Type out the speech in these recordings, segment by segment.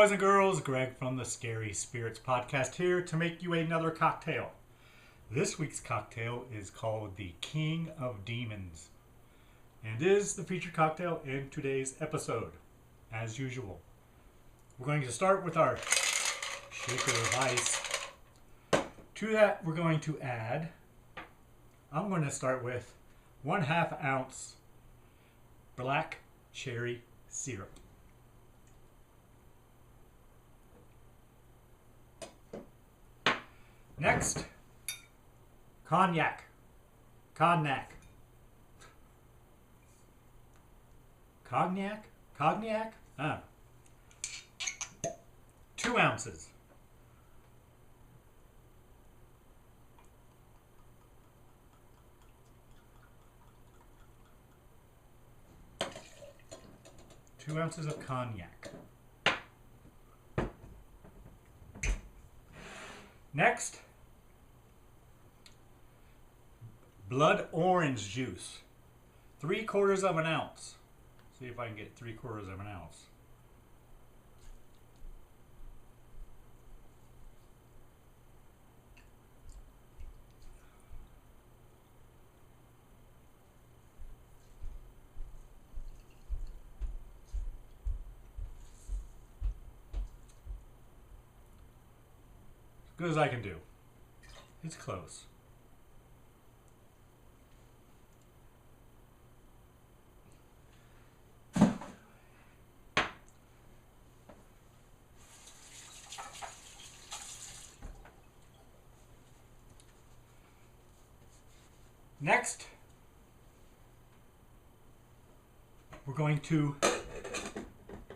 boys and girls, Greg from the Scary Spirits Podcast here to make you another cocktail. This week's cocktail is called the King of Demons and is the featured cocktail in today's episode. As usual, we're going to start with our shaker of ice. To that, we're going to add, I'm going to start with 1/2 ounce black cherry syrup. Next, cognac. 2 ounces. Two ounces of cognac. Next, blood orange juice, 3/4 of an ounce. See if I can get 3/4 of an ounce. As good as I can do. It's close. Next, we're going to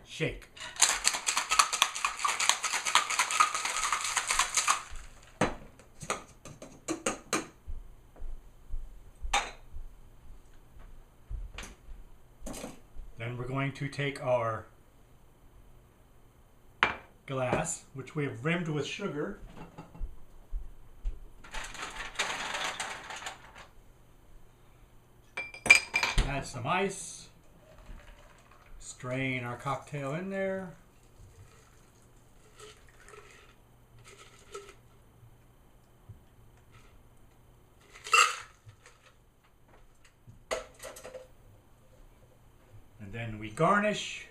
shake. Then we're going to take our glass, which we have rimmed with sugar, add some ice, strain our cocktail in there. And then we garnish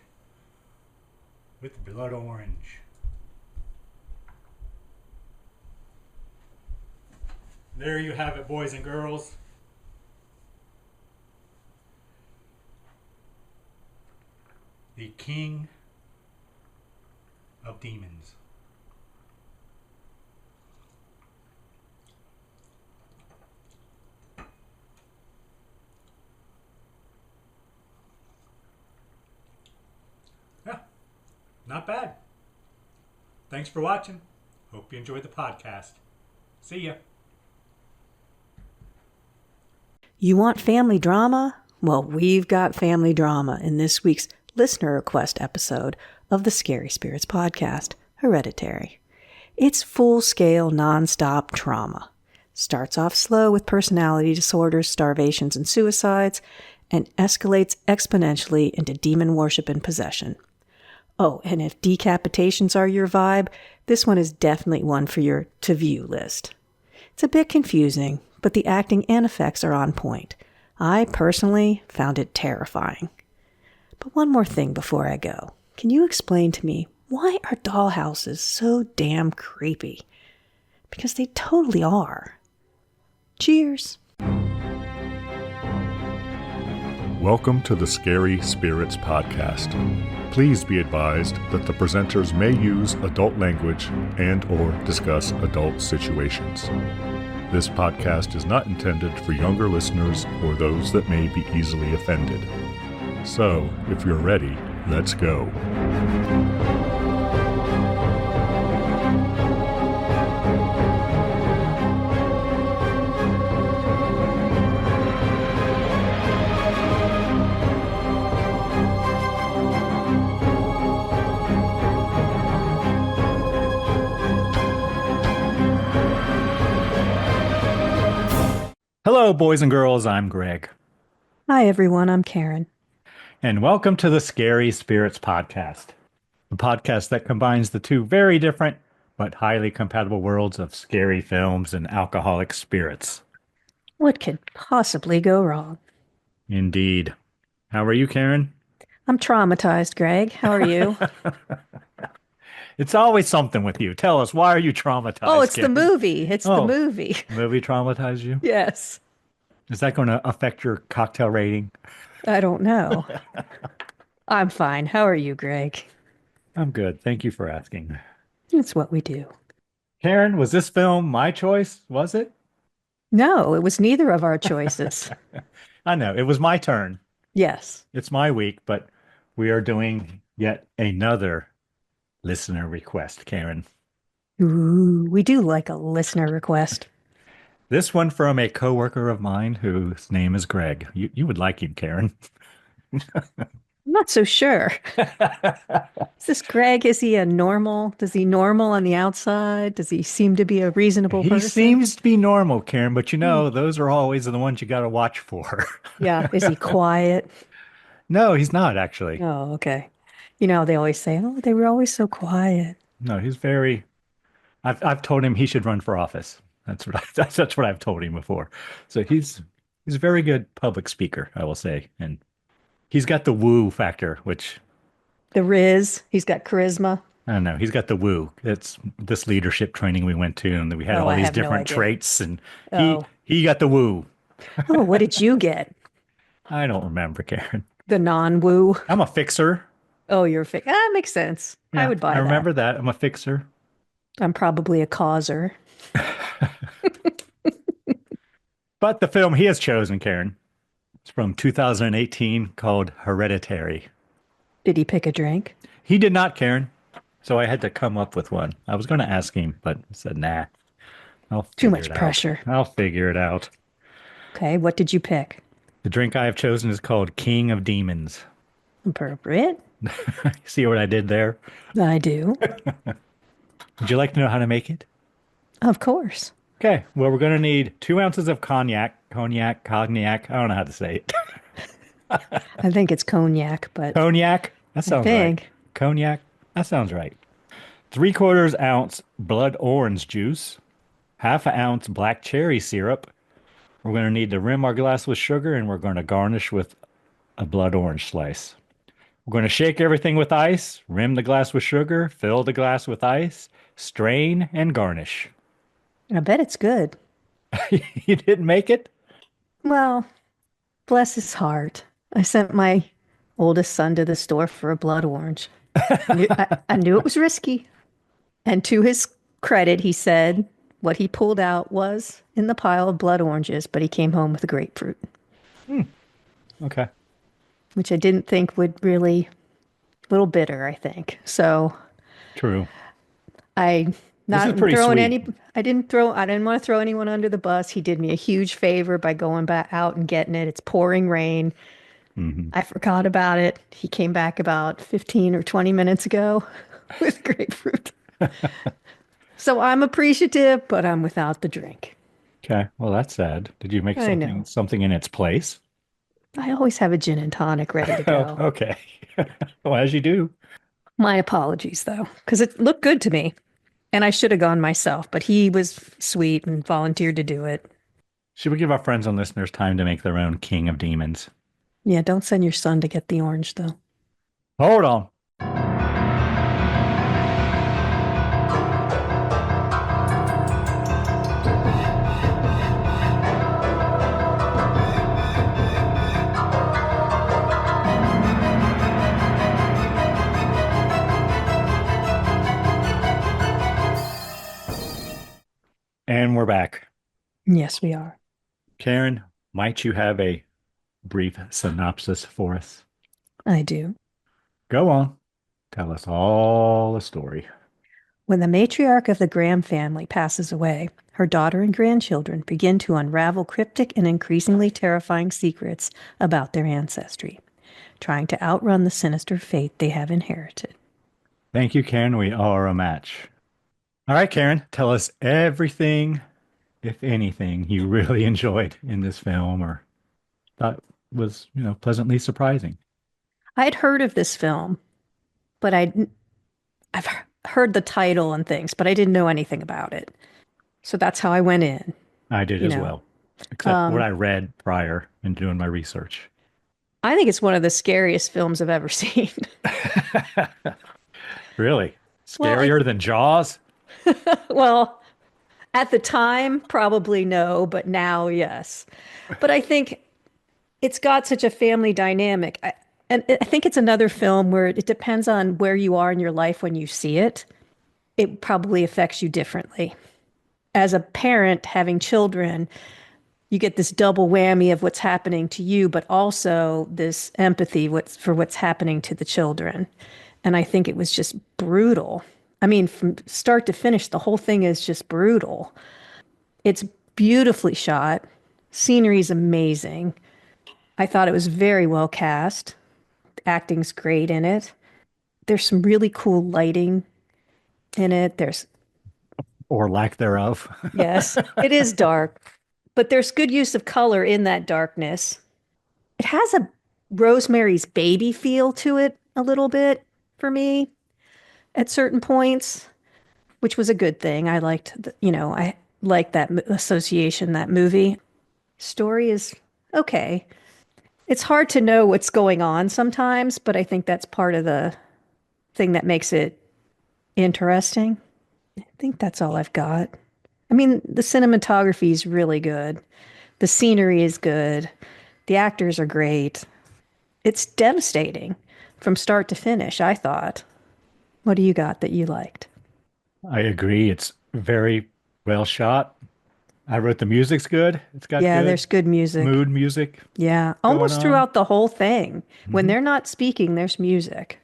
with blood orange. There you have it, boys and girls. The King of Demons. Yeah, not bad. Thanks for watching. Hope you enjoyed the podcast. See ya. You want family drama? Well, we've got family drama in this week's listener request episode of the Scary Spirits Podcast, Hereditary. It's full-scale, non-stop trauma. Starts off slow with personality disorders, starvations, and suicides, and escalates exponentially into demon worship and possession. Oh, and if decapitations are your vibe, this one is definitely one for your to-view list. It's a bit confusing, but the acting and effects are on point. I personally found it terrifying. But one more thing before I go. Can you explain to me, why are dollhouses so damn creepy? Because they totally are. Cheers. Welcome to the Scary Spirits Podcast. Please be advised that the presenters may use adult language and/or discuss adult situations. This podcast is not intended for younger listeners or those that may be easily offended. So, if you're ready, let's go. Hello, boys and girls. I'm Greg. Hi, everyone. I'm Karen. And welcome to the Scary Spirits Podcast. the podcast that combines the two very different but highly compatible worlds of scary films and alcoholic spirits. What could possibly go wrong? Indeed. How are you, Karen? I'm traumatized, Greg. How are you? It's always something with you. Tell us, why are you Oh, traumatized, it's the Karen? movie. It's the Oh, movie. movie traumatized you? Yes. Is that going to affect your cocktail rating? I don't know. I'm fine. How are you, Greg? I'm good. Thank you for asking. It's what we do. Karen, was this film my choice? Was it? No, it was neither of our choices. I know, it was my turn. Yes. It's my week, but we are doing yet another listener request, Karen. Ooh, we do like a listener request. This one from a coworker of mine whose name is Greg. You would like him, Karen. I'm not so sure. Is this Greg? Is he a normal? Does he normal on the outside? Does he seem to be a reasonable He person? seems to be normal, Karen, but Hmm. those are always the ones you got to watch for. Yeah. Is he quiet? No, he's not actually. Oh, okay. You know, they always say, oh, they were always so quiet. No, he's very. I've told him he should run for office. That's what I've told him before. So he's a very good public speaker, I will say, and he's got the woo factor, which The Riz, he's got charisma. I don't know. He's got the woo. It's this leadership training we went to, and we had Oh, all I these have no different idea. traits, and he Oh, he got the woo. oh, what did you get? I don't remember, Karen. The non-woo. I'm a fixer. Oh, you're a fake. Ah, makes sense. I Yeah, would I buy that. remember that. I'm a fixer. I'm probably a causer. But the film he has chosen, Karen, it's from 2018 called Hereditary. Did he pick a drink? He did not, Karen. So I had to come up with one. I was going to ask him, but I said, nah, I'll Too figure much it out. pressure. I'll figure it out. Okay, what did you pick? The drink I have chosen is called King of Demons. Appropriate. See what I did there? I do. Would you like to know how to make it? Of course. Okay, well, we're going to need 2 ounces of cognac. I don't know how to say it. I think it's cognac, but Cognac? That I sounds right. think Cognac? That sounds right. 3/4 ounce blood orange juice, half an ounce black cherry syrup. We're going to need to rim our glass with sugar, and we're going to garnish with a blood orange slice. We're going to shake everything with ice, rim the glass with sugar, fill the glass with ice, strain, and garnish. I bet it's good. You didn't make it? Well, bless his heart. I sent my oldest son to the store for a blood orange. I knew it was risky. And to his credit, he said what he pulled out was in the pile of blood oranges, but he came home with a grapefruit, Okay. which I didn't think would really, a little bitter, I think. So True. I This is not pretty throwing sweet. I didn't want to throw anyone under the bus. He did me a huge favor by going back out and getting it. It's pouring rain. Hmm. I forgot about it. He came back about 15 or 20 minutes ago with grapefruit. So I'm appreciative, but I'm without the drink. Okay. Well, that's sad. Did you make I know. something in its place? I always have a gin and tonic ready to Oh, go. okay. Well, as you do. My apologies, though, because it looked good to me. And I should have gone myself, but he was sweet and volunteered to do it. Should we give our friends and listeners time to make their own King of Demons? Yeah, don't send your son to get the orange, though. Hold on. And we're back. Yes, we are. Karen, might you have a brief synopsis for us? I do. Go on. Tell us all the story. When the matriarch of the Graham family passes away, her daughter and grandchildren begin to unravel cryptic and increasingly terrifying secrets about their ancestry, trying to outrun the sinister fate they have inherited. Thank you, Karen. We are a match. All right, Karen, tell us everything, if anything, you really enjoyed in this film or thought was, pleasantly surprising. I had heard of this film, but I heard the title and things, but I didn't know anything about it. So that's how I went in, I did you as know. well, except what Um, I read prior in doing my research. I think it's one of the scariest films I've ever seen. Really? Well, Scarier than Jaws? well, at the time, probably no, but now, yes. But I think it's got such a family dynamic. And I think it's another film where it depends on where you are in your life when you see it. It probably affects you differently. As a parent having children, you get this double whammy of what's happening to you, but also this empathy for what's happening to the children. And I think it was just brutal. I mean, from start to finish, the whole thing is just brutal. It's beautifully shot. Scenery is amazing. I thought it was very well cast. The acting's great in it. There's some really cool lighting in it. Or lack thereof. Yes, it is dark, but there's good use of color in that darkness. It has a Rosemary's Baby feel to it a little bit for me at certain points, which was a good thing. I liked that association, that movie. Story is okay. It's hard to know what's going on sometimes, but I think that's part of the thing that makes it interesting. I think that's all I've got. I mean, the cinematography is really good. The scenery is good. The actors are great. It's devastating from start to finish, I thought. What do you got that you liked? I agree. It's very well shot. I wrote the music's good. It's got Yeah, good there's good music. mood music Yeah, going almost on. throughout the whole thing. When Hmm. they're not speaking, there's music.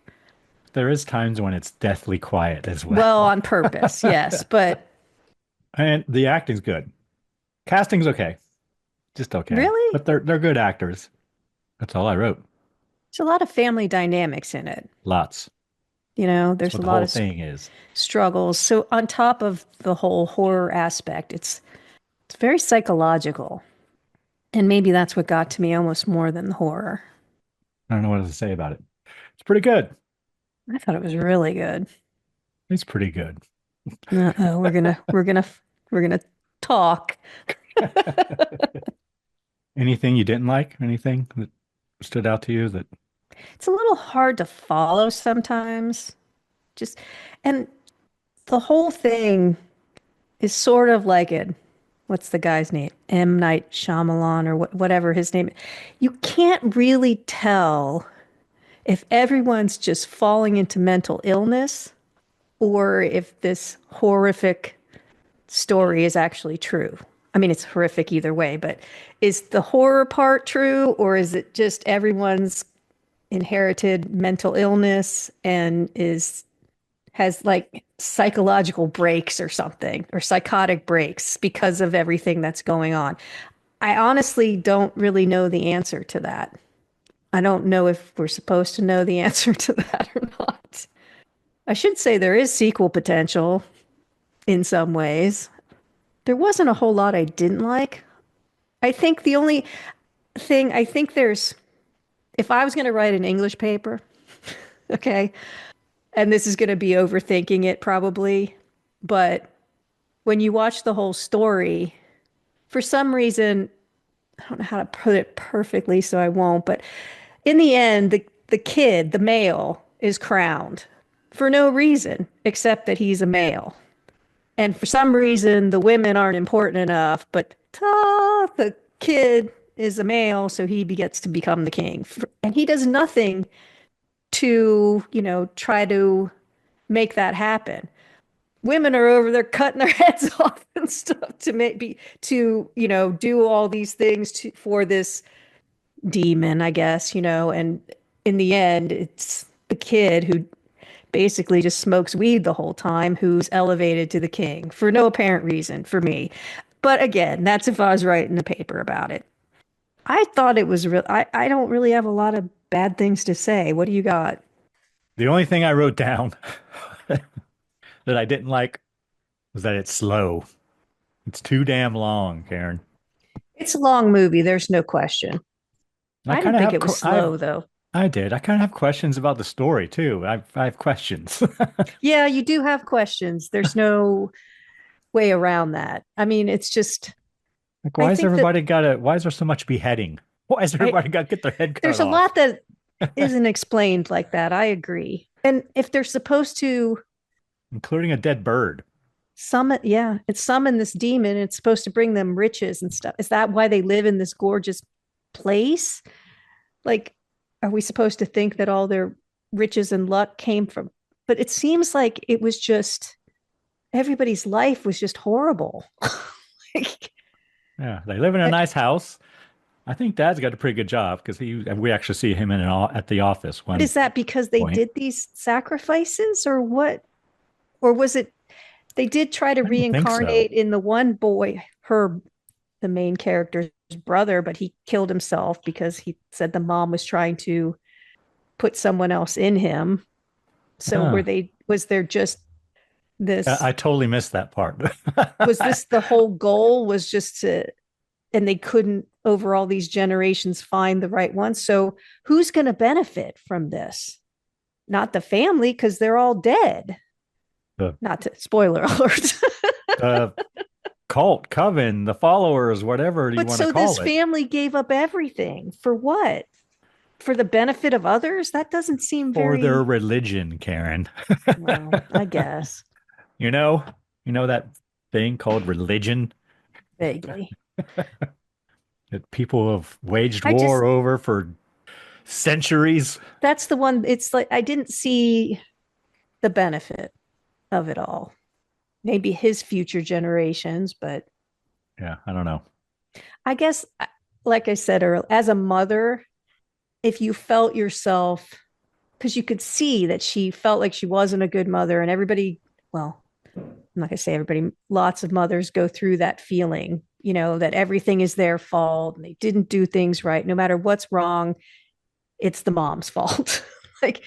There is times when it's deathly quiet as Well, well. on purpose, yes, but And the acting's good. Casting's okay. Just okay. really, But they're good actors. That's all I wrote. there's a lot of family dynamics in it. Lots. That's There's what a the lot whole of thing is. struggles. So on top of the whole horror aspect, it's very psychological. And maybe that's what got to me almost more than the horror. I don't know what to say about it. It's pretty good. I thought it was really good. It's pretty good. Uh-oh, we're gonna talk. Anything you didn't like? Anything that stood out to you that It's a little hard to follow sometimes. Just and the whole thing is sort of like it. What's the guy's name? M. Night Shyamalan or whatever his name. You can't really tell if everyone's just falling into mental illness or if this horrific story is actually true. I mean, it's horrific either way, but is the horror part true or is it just everyone's inherited mental illness and is has like psychological breaks or something or psychotic breaks because of everything that's going on? I honestly don't really know the answer to that. I don't know if we're supposed to know the answer to that or not. I should say there is sequel potential in some ways. There wasn't a whole lot I didn't like. I think the only thing I think there's, if I was going to write an English paper, okay, and this is going to be overthinking it probably, but when you watch the whole story, for some reason, I don't know how to put it perfectly, so I won't, but in the end, the kid, the male, is crowned for no reason except that he's a male. And for some reason, the women aren't important enough, but the kid is a male, so he gets to become the king. And he does nothing to, try to make that happen. Women are over there cutting their heads off and stuff do all these things for this demon, I guess, and in the end, it's the kid who basically just smokes weed the whole time who's elevated to the king for no apparent reason for me. But again, that's if I was writing a paper about it. I thought it was real. I don't really have a lot of bad things to say. What do you got? the only thing I wrote down that I didn't like was that it's slow. It's too damn long, Karen. It's a long movie. There's no question. I I didn't kind of think have it was I have slow though. I did. I kind of have questions about the story too. I have questions. Yeah, you do have questions. There's no way around that. I mean, it's just, Like, I think that why is there so much beheading? Why is I, everybody got to get their head cut there's a off? lot that isn't explained like that. I agree. And if they're supposed to Including a dead bird. summon, yeah, it's summon this demon. And it's supposed to bring them riches and stuff. Is that why they live in this gorgeous place? Like, are we supposed to think that all their riches and luck came from? But it seems like it was just everybody's life was just horrible. Like, Yeah, they live in a nice house. I think Dad's got a pretty good job because we actually see him at the office but one is that because they point. did these sacrifices or what? Or was it they did try to I don't think so. reincarnate in the one boy, Herb, the main character's brother, but he killed himself because he said the mom was trying to put someone else in him. So Huh. was there just this I totally missed that part. was this the whole goal was just to and they couldn't over all these generations find the right one. So who's going to benefit from this? Not the family because they're all dead. The Not to spoiler alert. the cult, coven, the followers, whatever you But want to so this call it, family gave up everything for what? For the benefit of others? That doesn't seem for their very religion, Karen. well, I guess You know, you know that thing called religion vaguely. that people have waged I just war over for centuries. that's the one it's like I didn't see the benefit of it all. Maybe his future generations, but Yeah, I don't know. I guess like I said earlier, as a mother, if you felt yourself because you could see that she felt like she wasn't a good mother and everybody well I'm not going to say everybody lots of mothers go through that feeling that everything is their fault and they didn't do things right no matter what's wrong it's the mom's fault like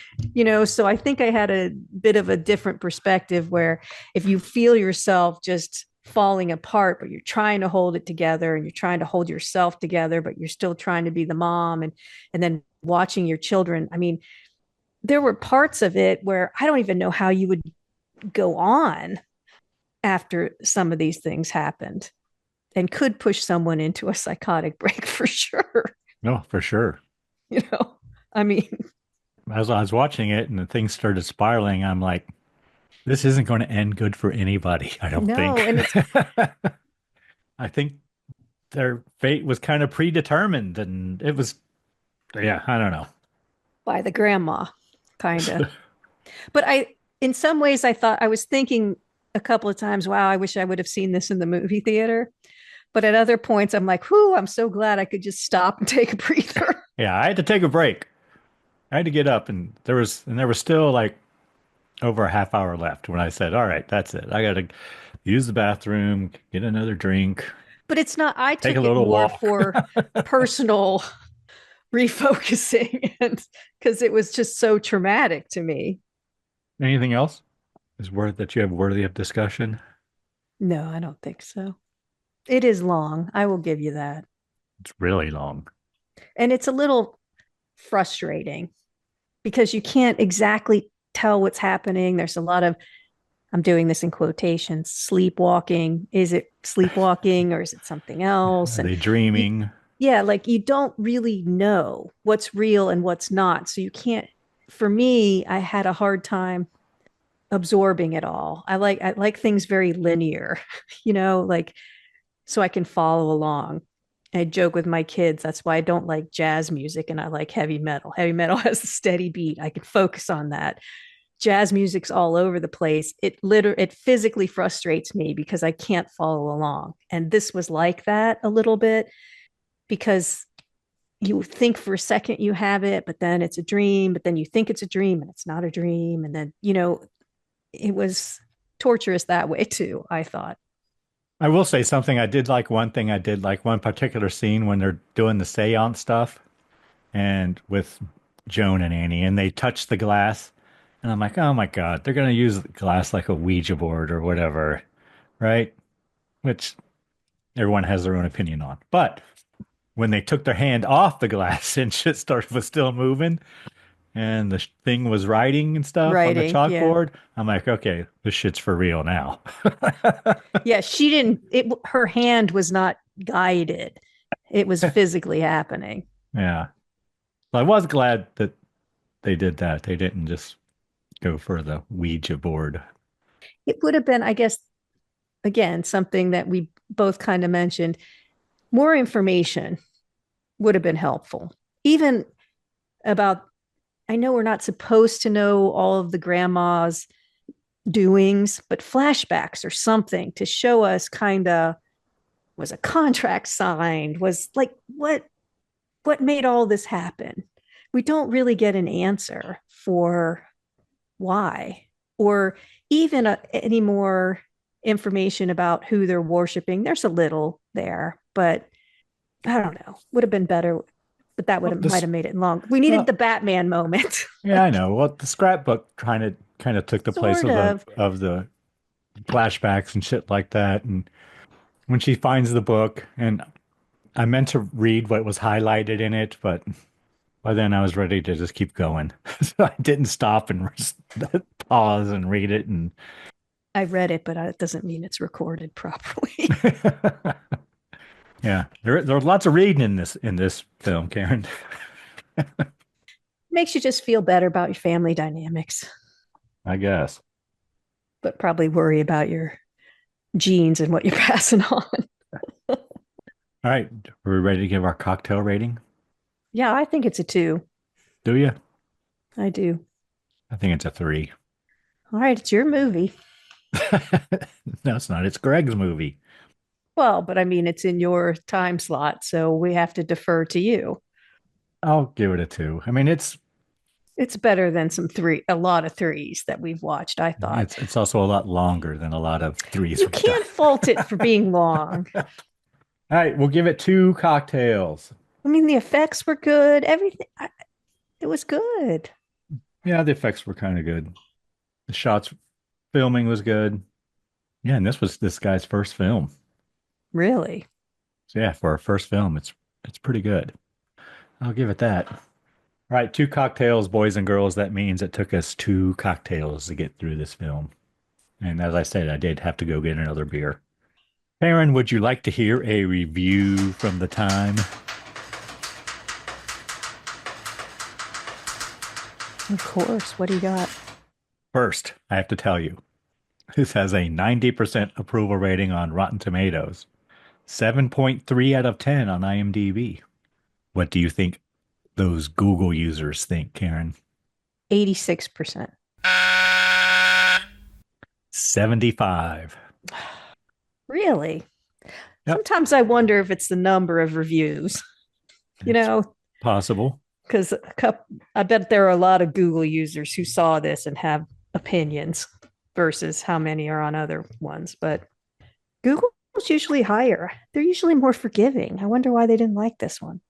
so I think I had a bit of a different perspective where if you feel yourself just falling apart but you're trying to hold it together and you're trying to hold yourself together but you're still trying to be the mom and then watching your children. I mean, there were parts of it where I don't even know how you would go on after some of these things happened and could push someone into a psychotic break for sure. No, for sure. you know, I mean, As I was watching it and the things started spiraling, I'm like, this isn't going to end good for anybody, I don't no, think. and it's I think their fate was kind of predetermined and it was, yeah, I don't know. by the grandma, kind of. But in some ways, I thought I was thinking a couple of times, wow, I wish I would have seen this in the movie theater. But at other points, I'm like, whoo, I'm so glad I could just stop and take a breather. Yeah, I had to take a break. I had to get up and there was still like over a half hour left when I said, all right, that's it. I got to use the bathroom, get another drink, But it's not, I take a took it little more walk. for personal refocusing and because it was just so traumatic to me. Anything else is worth that you have worthy of discussion? No, I don't think so. It is long. I will give you that. It's really long. And it's a little frustrating because you can't exactly tell what's happening. There's a lot of, I'm doing this in quotations, sleepwalking. Is it sleepwalking or is it something else? Are And they you, dreaming? yeah, like you don't really know what's real and what's not. So you can't, for me, I had a hard time absorbing it all. I like things very linear, like so I can follow along. I joke with my kids. That's why I don't like jazz music and I like heavy metal. Heavy metal has a steady beat. I can focus on that. Jazz music's all over the place. It physically frustrates me because I can't follow along. And this was like that a little bit because you think for a second you have it, but then it's a dream, but then you think it's a dream and it's not a dream. And then, it was torturous that way too, I thought. I will say something. One thing I did like one particular scene when they're doing the seance stuff and with Joan and Annie and they touch the glass. And I'm like, oh my God, they're going to use the glass like a Ouija board or whatever, right? Which everyone has their own opinion on. But when they took their hand off the glass and shit started was still moving and the thing was writing and stuff on the Writing, yeah. chalkboard, I'm like, okay, this shit's for real now. Yeah, she didn't her hand was not guided. It was physically happening. Yeah. So I was glad that they did that. They didn't just go for the Ouija board. It would have been, I guess, again, something that we both kind of mentioned. More information would have been helpful. Even about, I know we're not supposed to know all of the grandma's doings, but flashbacks or something to show us kind of, was a contract signed, was like what made all this happen. We don't really get an answer for why, or even any more information about who they're worshiping. There's a little there, but I don't know. Would have been better, but that would have might have made it long. We needed the Batman moment. Yeah, I know. Well, the scrapbook kind of took the place of the flashbacks and shit like that. And when she finds the book, and I meant to read what was highlighted in it, but by then I was ready to just keep going. So I didn't stop and pause and read it. And I read it, but it doesn't mean it's recorded properly. Yeah, there's lots of reading in this film, Karen. Makes you just feel better about your family dynamics, I guess. but probably worry about your genes and what you're passing on. All right, are we ready to give our cocktail rating? Yeah, I think it's a 2. Do you? I do. I think it's a 3. All right, it's your movie. No, it's not. It's Greg's movie. Well, but I mean, it's in your time slot, so we have to defer to you. I'll give it a 2. I mean, it's better than a lot of 3s that we've watched, I thought. It's also a lot longer than a lot of 3s. You can't fault it for being long. All right, we'll give it 2 cocktails. I mean, the effects were good. Everything, it was good. Yeah, the effects were kind of good. The filming was good. Yeah, and this was this guy's first film. Really? So yeah, for our first film, it's pretty good. I'll give it that. All right, 2 cocktails, boys and girls. That means it took us 2 cocktails to get through this film. And as I said, I did have to go get another beer. Karen, would you like to hear a review from the time? Of course. What do you got? First, I have to tell you, this has a 90% approval rating on Rotten Tomatoes, 7.3 out of 10 on IMDb. What do you think those Google users think, Karen? 86%. 75. Really? Yep. Sometimes I wonder if it's the number of reviews, Possible. Because I bet there are a lot of Google users who saw this and have opinions versus how many are on other ones. But Google's usually higher. They're usually more forgiving. I wonder why they didn't like this one.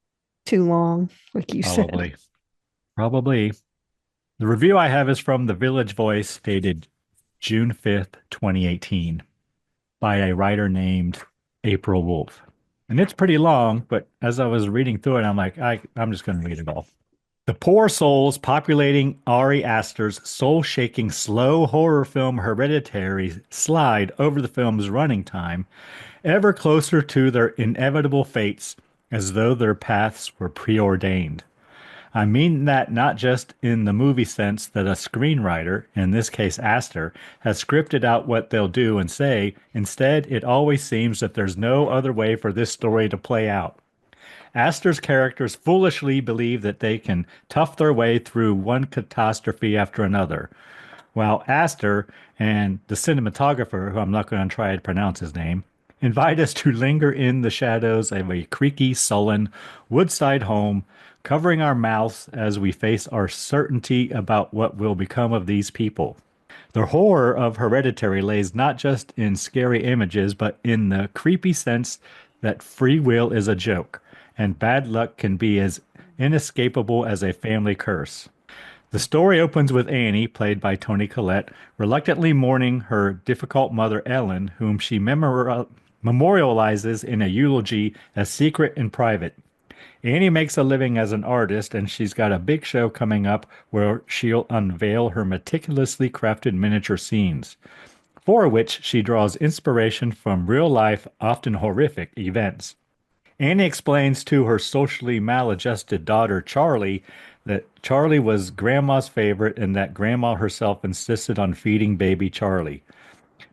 Too long, like you said. Probably. The review I have is from The Village Voice, dated June 5th, 2018, by a writer named April Wolf. And it's pretty long, but as I was reading through it, I'm like, I'm just going to read it all. The poor souls populating Ari Aster's soul-shaking slow horror film Hereditary slide over the film's running time ever closer to their inevitable fates, as though their paths were preordained. I mean that not just in the movie sense that a screenwriter, in this case Aster, has scripted out what they'll do and say. Instead, it always seems that there's no other way for this story to play out. Aster's characters foolishly believe that they can tough their way through one catastrophe after another, while Aster and the cinematographer, who I'm not going to try to pronounce his name, invite us to linger in the shadows of a creaky, sullen woodside home, covering our mouths as we face our certainty about what will become of these people. The horror of Hereditary lays not just in scary images, but in the creepy sense that free will is a joke, and bad luck can be as inescapable as a family curse. The story opens with Annie, played by Toni Collette, reluctantly mourning her difficult mother Ellen, whom she memorializes in a eulogy as secret and private. Annie makes a living as an artist, and she's got a big show coming up where she'll unveil her meticulously crafted miniature scenes, for which she draws inspiration from real life, often horrific events. Annie explains to her socially maladjusted daughter, Charlie, that Charlie was Grandma's favorite and that Grandma herself insisted on feeding baby Charlie.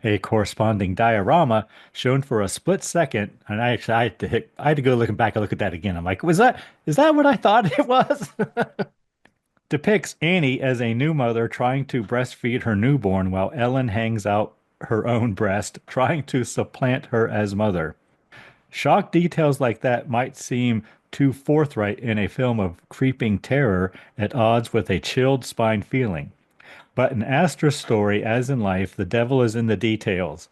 A corresponding diorama shown for a split second, and I had to go looking back and look at that again. I'm like, is that what I thought it was? Depicts Annie as a new mother trying to breastfeed her newborn while Ellen hangs out her own breast, trying to supplant her as mother. Shock details like that might seem too forthright in a film of creeping terror at odds with a chilled spine feeling. But in Aster's story, as in life, the devil is in the details.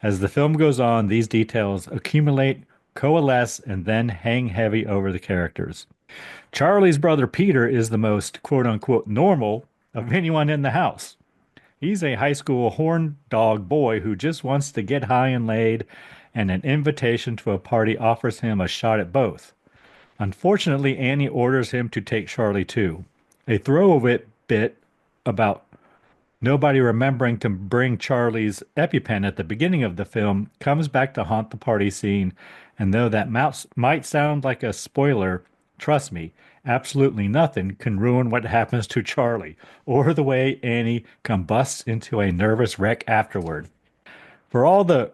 As the film goes on, these details accumulate, coalesce, and then hang heavy over the characters. Charlie's brother Peter is the most quote unquote normal of anyone in the house. He's a high school horn dog boy who just wants to get high and laid, and an invitation to a party offers him a shot at both. Unfortunately, Annie orders him to take Charlie too. A throwaway bit about nobody remembering to bring Charlie's EpiPen at the beginning of the film comes back to haunt the party scene, and though that might sound like a spoiler, trust me, absolutely nothing can ruin what happens to Charlie, or the way Annie combusts into a nervous wreck afterward. For all the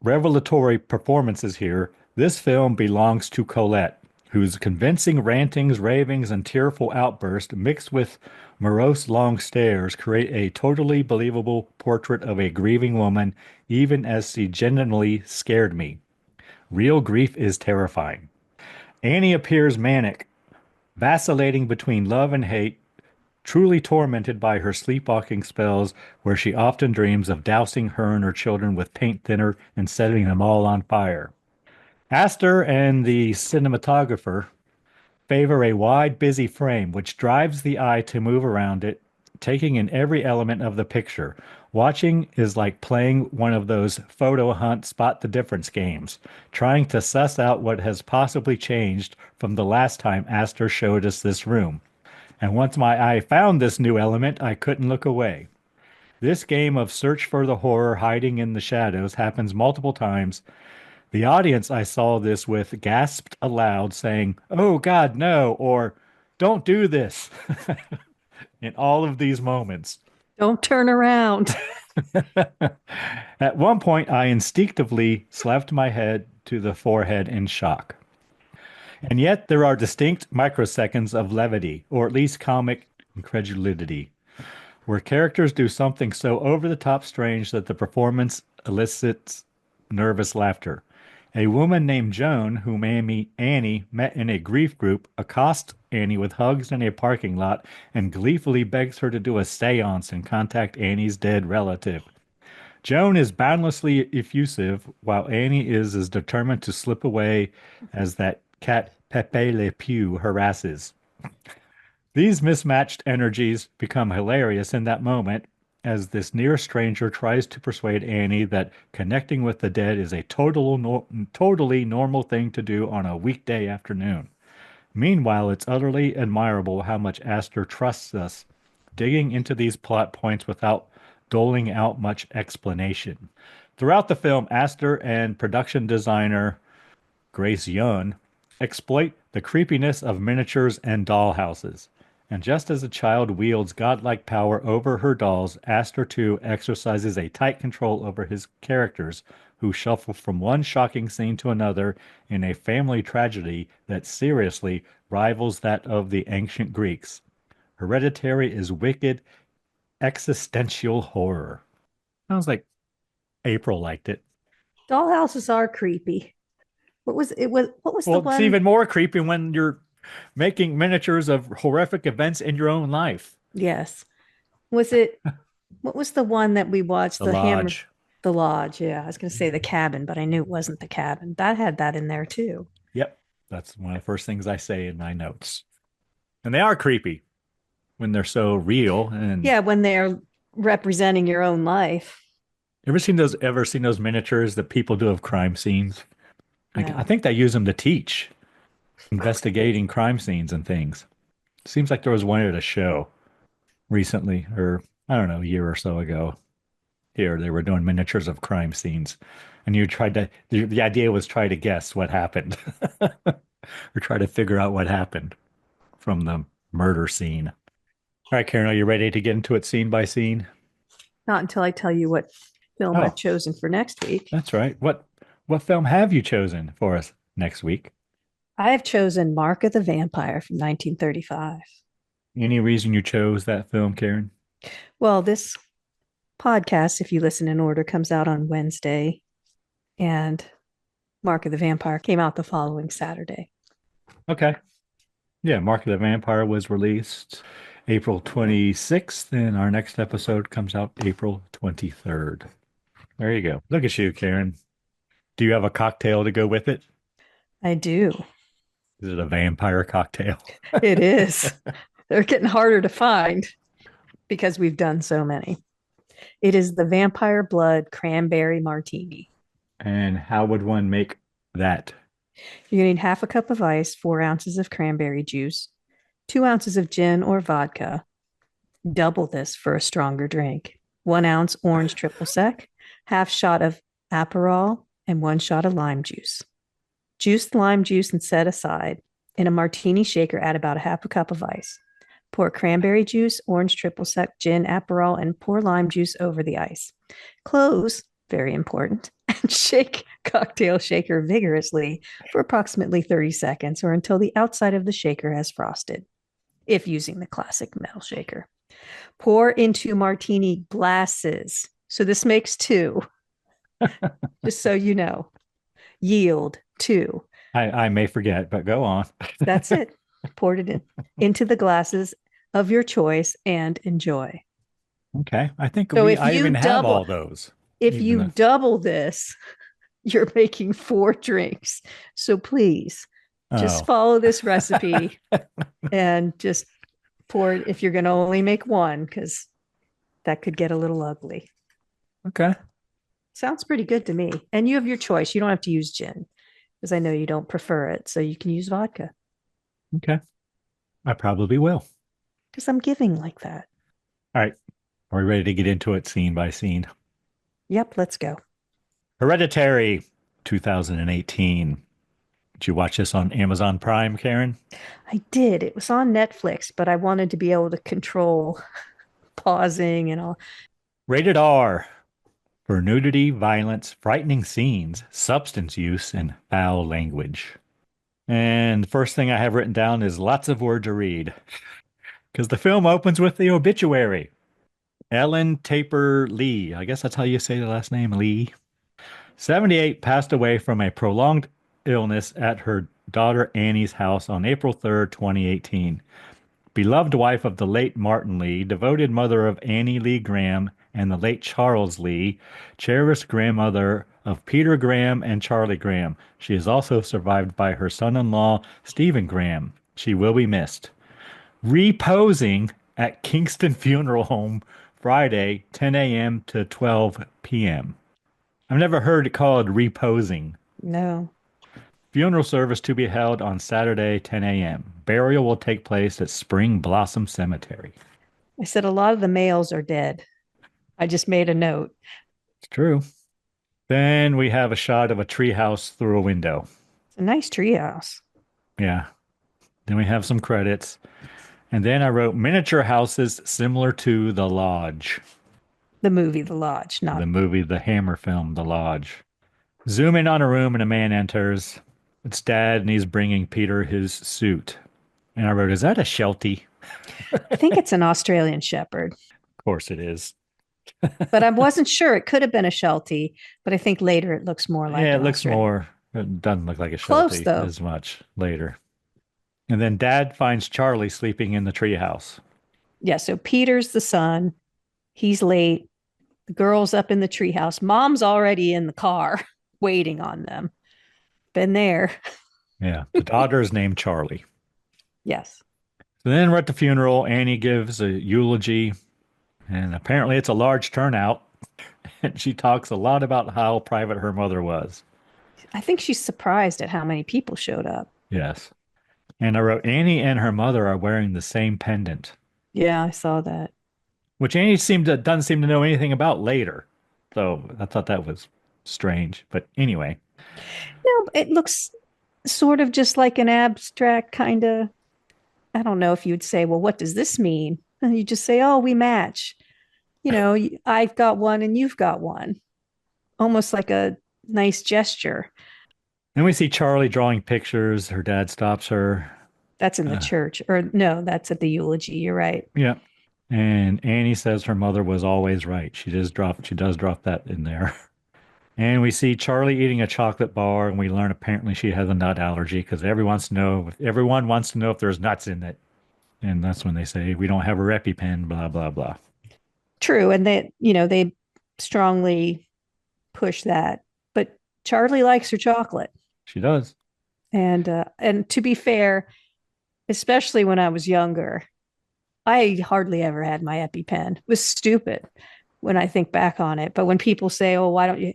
revelatory performances here, this film belongs to Colette, whose convincing rantings, ravings, and tearful outbursts mixed with morose long stares create a totally believable portrait of a grieving woman, even as she genuinely scared me. Real grief is terrifying. Annie appears manic, vacillating between love and hate, truly tormented by her sleepwalking spells where she often dreams of dousing her and her children with paint thinner and setting them all on fire. Aster and the cinematographer favor a wide, busy frame which drives the eye to move around it, taking in every element of the picture. Watching is like playing one of those photo hunt spot the difference games, trying to suss out what has possibly changed from the last time Aster showed us this room. And once my eye found this new element, I couldn't look away. This game of search for the horror hiding in the shadows happens multiple times. The audience I saw this with gasped aloud, saying, "Oh God, no," or "Don't do this," in all of these moments. Don't turn around. At one point, I instinctively slapped my head to the forehead in shock. And yet, there are distinct microseconds of levity, or at least comic incredulity, where characters do something so over the top strange that the performance elicits nervous laughter. A woman named Joan, whom Annie met in a grief group, accosts Annie with hugs in a parking lot and gleefully begs her to do a seance and contact Annie's dead relative. Joan is boundlessly effusive, while Annie is as determined to slip away as that cat Pepe Le Pew harasses. These mismatched energies become hilarious in that moment as this near stranger tries to persuade Annie that connecting with the dead is a totally normal thing to do on a weekday afternoon. Meanwhile, it's utterly admirable how much Aster trusts us, digging into these plot points without doling out much explanation. Throughout the film, Aster and production designer Grace Young exploit the creepiness of miniatures and dollhouses. And just as a child wields godlike power over her dolls, Aster too exercises a tight control over his characters, who shuffle from one shocking scene to another in a family tragedy that seriously rivals that of the ancient Greeks. Hereditary is wicked, existential horror. Sounds like April liked it. Dollhouses are creepy. What was the Well, one? it's even more creepy when you're making miniatures of horrific events in your own life. Yes. Was it what was the one that we watched? The Lodge. The Lodge, yeah. I was gonna say the cabin, but I knew it wasn't the cabin. That had that in there too. Yep. That's one of the first things I say in my notes. And they are creepy when they're so real. And Yeah, when they're representing your own life. ever seen those miniatures that people do of crime scenes? Like, No. I think they use them to teach. investigating crime scenes and things. Seems like there was one at a show recently, or I don't know, a year or so ago. Here, they were doing miniatures of crime scenes, and you tried to. The idea was try to guess what happened, or try to figure out what happened from the murder scene. All right, Karen, are you ready to get into it scene by scene? Not until I tell you what film I've Oh, chosen for next week. that's right. What film have you chosen for us next week? I have chosen Mark of the Vampire from 1935. Any reason you chose that film, Karen? Well, this podcast, if you listen in order, comes out on Wednesday, and Mark of the Vampire came out the following Saturday. Okay. Yeah, Mark of the Vampire was released April 26th, and our next episode comes out April 23rd. There you go. Look at you, Karen. Do you have a cocktail to go with it? I do. Is it a vampire cocktail? It is. They're getting harder to find because we've done so many. It is the Vampire Blood Cranberry Martini. And how would one make that? You're going to need half a cup of ice, 4 ounces of cranberry juice, 2 ounces of gin or vodka. Double this for a stronger drink. 1 ounce orange triple sec, half shot of Aperol, and 1 shot of lime juice. Juice the lime juice and set aside. In a martini shaker, add about a half a cup of ice. Pour cranberry juice, orange triple sec, gin, Aperol, and pour lime juice over the ice. Close, very important, and shake cocktail shaker vigorously for approximately 30 seconds or until the outside of the shaker has frosted, if using the classic metal shaker. Pour into martini glasses. So this makes two, just so you know. Yield two. I may forget, but go on. That's it. Poured it into the glasses of your choice and enjoy. Okay. I think So I even have all those. If you double this, you're making 4 drinks. So please just follow this recipe and just pour it if you're going to only make one, because that could get a little ugly. Okay. Sounds pretty good to me. And you have your choice. You don't have to use gin because I know you don't prefer it. So you can use vodka. Okay. I probably will. Because I'm giving like that. All right. Are we ready to get into it scene by scene? Yep, let's go. Hereditary 2018. Did you watch this on Amazon Prime, Karen? I did. It was on Netflix, but I wanted to be able to control pausing and all. Rated R for nudity, violence, frightening scenes, substance use, and foul language. And the first thing I have written down is lots of words to read. Because the film opens with the obituary. Ellen Taper Lee, I guess that's how you say the last name, Lee. 78, passed away from a prolonged illness at her daughter Annie's house on April 3rd, 2018. Beloved wife of the late Martin Lee, devoted mother of Annie Lee Graham and the late Charles Lee, cherished grandmother of Peter Graham and Charlie Graham. She is also survived by her son-in-law, Stephen Graham. She will be missed. Reposing at Kingston Funeral Home Friday, 10 a.m. to 12 p.m. I've never heard it called reposing. No. Funeral service to be held on Saturday, 10 a.m. Burial will take place at Spring Blossom Cemetery. I said a lot of the males are dead. I just made a note. It's true. Then we have a shot of a treehouse through a window. It's a nice treehouse. Yeah. Then we have some credits. And then I wrote miniature houses similar to The Lodge. The movie, The Lodge, not the movie, the Hammer film, The Lodge. Zoom in on a room and a man enters. It's Dad, and he's bringing Peter his suit. And I wrote, is that a Sheltie? I think it's an Australian Shepherd. Of course it is. But I wasn't sure. It could have been a Sheltie, but I think later it looks more like it looks more. It doesn't look like a Close, Sheltie though. as much later. And then Dad finds Charlie sleeping in the treehouse. Yeah, so Peter's the son. He's late. The girl's up in the treehouse. Mom's already in the car waiting on them. Been there. Yeah, the daughter is named Charlie. Yes. So then we're at the funeral. Annie gives a eulogy, and apparently it's a large turnout. And she talks a lot about how private her mother was. I think she's surprised at how many people showed up. Yes. And I wrote, Annie and her mother are wearing the same pendant, Yeah, I saw that. which Annie doesn't seem to know anything about later. So I thought that was strange. But anyway, No, it looks sort of just like an abstract kind of. I don't know if you'd say, well, what does this mean? And you just say, oh, we match. I've got one and you've got one. Almost like a nice gesture. then we see Charlie drawing pictures. Her dad stops her. That's in the Uh, church. Or no, that's at the eulogy. You're right. yeah. And Annie says her mother was always right. She does drop that in there. And we see Charlie eating a chocolate bar, and we learn apparently she has a nut allergy because everyone wants to know if there's nuts in it. And that's when they say we don't have a EpiPen, blah blah blah. True. And they strongly push that. But Charlie likes her chocolate. She does. And to be fair, especially when I was younger, I hardly ever had my EpiPen. It was stupid when I think back on it. But when people say, "Oh, why don't you?"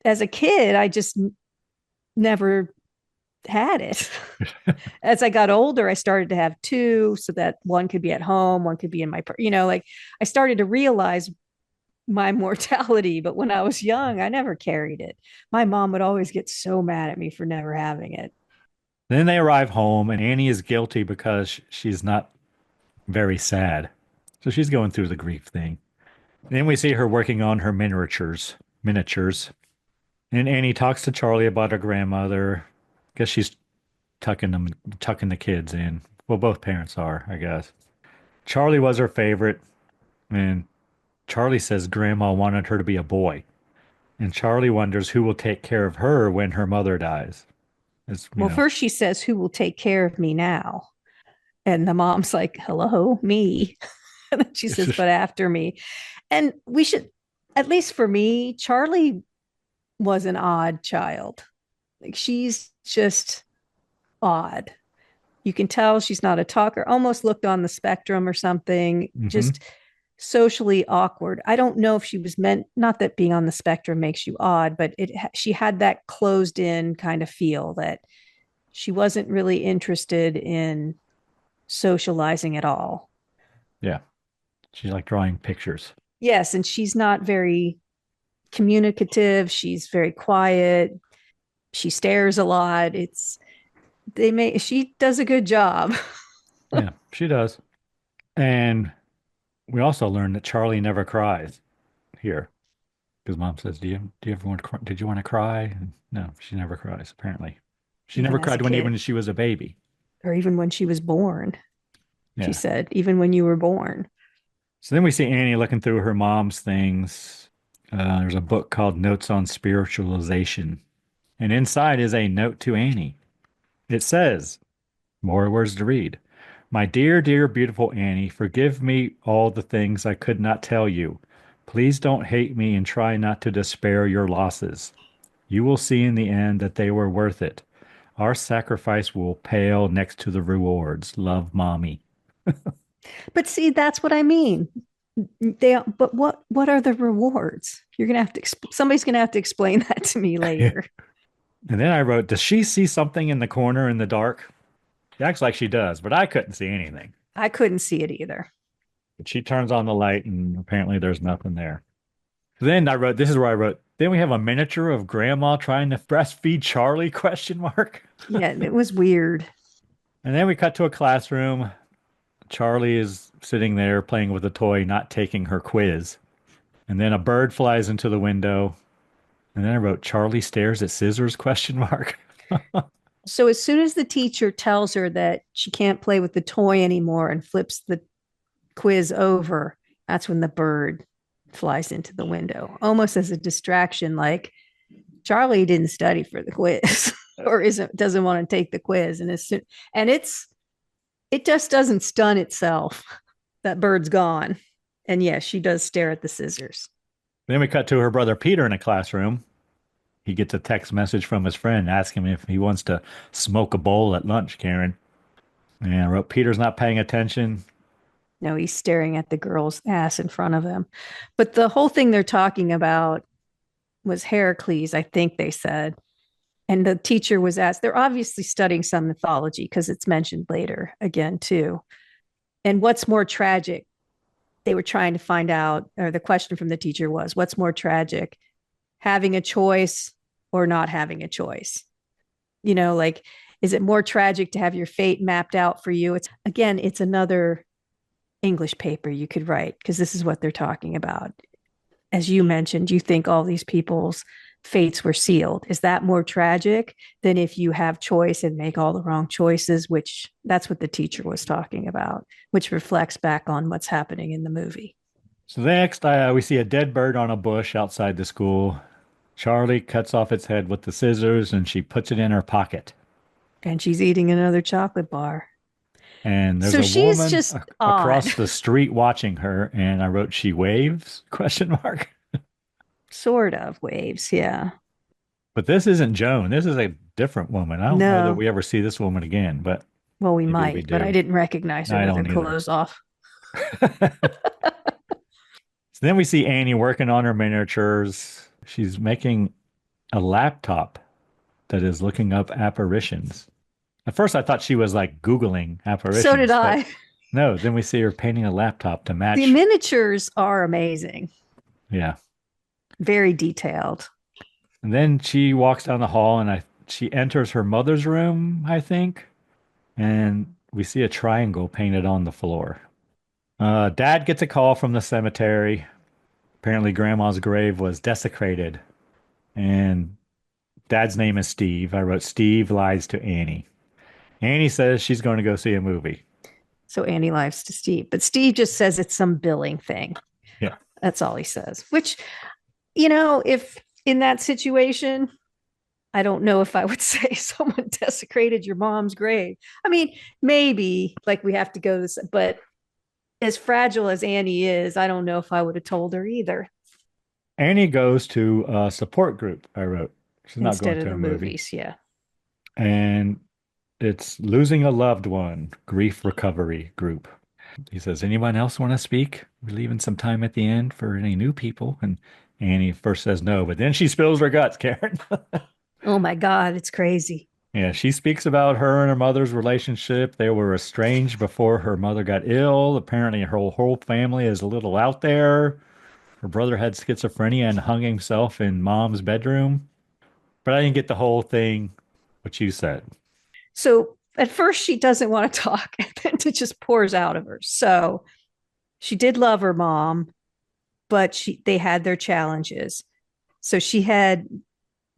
As a kid, I just never had it. As I got older, I started to have two, so that one could be at home, one could be in my, like I started to realize my mortality. But when I was young, I never carried it. My mom would always get so mad at me for never having it. Then they arrive home, and Annie is guilty because she's not very sad. So she's going through the grief thing. Then we see her working on her miniatures. And Annie talks to Charlie about her grandmother. Guess she's tucking the kids in. Well, both parents are, I guess. Charlie was her favorite, and Charlie says grandma wanted her to be a boy. And Charlie wonders who will take care of her when her mother dies. Well, first she says, "Who will take care of me now?" And the mom's like, "Hello, me." And then she says, "But after me." And we should, at least for me, Charlie was an odd child. Like she's just odd. You can tell she's not a talker, almost looked on the spectrum or something, Mhm. just socially awkward. I don't know if she was meant, not that being on the spectrum makes you odd, but she had that closed in kind of feel that she wasn't really interested in socializing at all. Yeah, she liked drawing pictures. Yes, and she's not very communicative. She's very quiet. She stares a lot. She does a good job. Yeah, she does. And we also learned that Charlie never cries here because mom says, do you ever want to cry? Did you want to cry? And no, she never cries, apparently. She Even never as a cried when kid, even she was a baby. or even when she was born. She Yeah. said, even when you were born. So then we see Annie looking through her mom's things. There's a book called Notes on Spiritualization. And inside is a note to Annie. It says, more words to read. My dear, dear, beautiful Annie, forgive me all the things I could not tell you. Please don't hate me and try not to despair your losses. You will see in the end that they were worth it. Our sacrifice will pale next to the rewards. Love, Mommy. But see, that's what I mean. But what are the rewards? You're gonna have to. Somebody's gonna have to explain that to me And later. then I wrote, does she see something in the corner in the dark? She acts like she does, but I couldn't see anything. I couldn't see it either. But she turns on the light, and apparently there's nothing there. Then I wrote, this is where I wrote, then we have a miniature of grandma trying to breastfeed Charlie, question mark. Yeah, it was weird. And then we cut to a classroom. Charlie is sitting there playing with a toy, not taking her quiz. And then a bird flies into the window. And then I wrote, Charlie stares at scissors, question mark. So as soon as the teacher tells her that she can't play with the toy anymore and flips the quiz over, that's when the bird flies into the window, almost as a distraction. Like Charlie didn't study for the quiz or doesn't want to take the quiz, and it just doesn't stun itself. That bird's gone, and yes, she does stare at the scissors. Then we cut to her brother Peter in a classroom. He gets a text message from his friend asking him if he wants to smoke a bowl at lunch, Karen. And I wrote, Peter's not paying attention. No, he's staring at the girl's ass in front of him. But the whole thing they're talking about was Heracles, I think they said. And the teacher was asked, they're obviously studying some mythology because it's mentioned later again, too. And what's more tragic? They were trying to find out, or the question from the teacher was, what's more tragic, having a choice or not having a choice? You know, like, is it more tragic to have your fate mapped out for you? It's another English paper you could write, because this is what they're talking about. As you mentioned, you think all these people's fates were sealed. Is that more tragic than if you have choice and make all the wrong choices, which that's what the teacher was talking about, which reflects back on what's happening in the movie. So next, we see a dead bird on a bush outside the school. Charlie cuts off its head with the scissors and she puts it in her pocket. And she's eating another chocolate bar. And there's so a she's woman just across the street watching her. And I wrote, she waves, ? Sort of waves, yeah. But this isn't Joan. This is a different woman. I don't know that we ever see this woman again, but well, we might, but I didn't recognize her with her clothes off. So then we see Annie working on her miniatures. She's making a laptop that is looking up apparitions. At first, I thought she was like Googling apparitions. So did I. No, then we see her painting a laptop to match. The miniatures are amazing. Yeah. Very detailed. And then she walks down the hall and she enters her mother's room, I think. And we see a triangle painted on the floor. Dad gets a call from the cemetery. Apparently, Grandma's grave was desecrated. And Dad's name is Steve. I wrote, Steve lies to Annie. Annie says she's going to go see a movie. So Annie lies to Steve. But Steve just says it's some billing thing. Yeah. That's all he says. Which, you know, if in that situation, I don't know if I would say someone desecrated your mom's grave. I mean, maybe like we have to go to this, but as fragile as Annie is, I don't know if I would have told her either. Annie goes to a support group, I wrote. She's not Instead going to of a the movie. Movies, yeah. And it's losing a loved one, grief recovery group. He says, anyone else want to speak? We're leaving some time at the end for any new people. And Annie first says no, but then she spills her guts, Karen. Oh my God, it's crazy. Yeah, she speaks about her and her mother's relationship. They were estranged before her mother got ill. Apparently, her whole family is a little out there. Her brother had schizophrenia and hung himself in mom's bedroom. But I didn't get the whole thing, what you said. So at first, she doesn't want to talk, and then it just pours out of her. So she did love her mom, but they had their challenges. So she had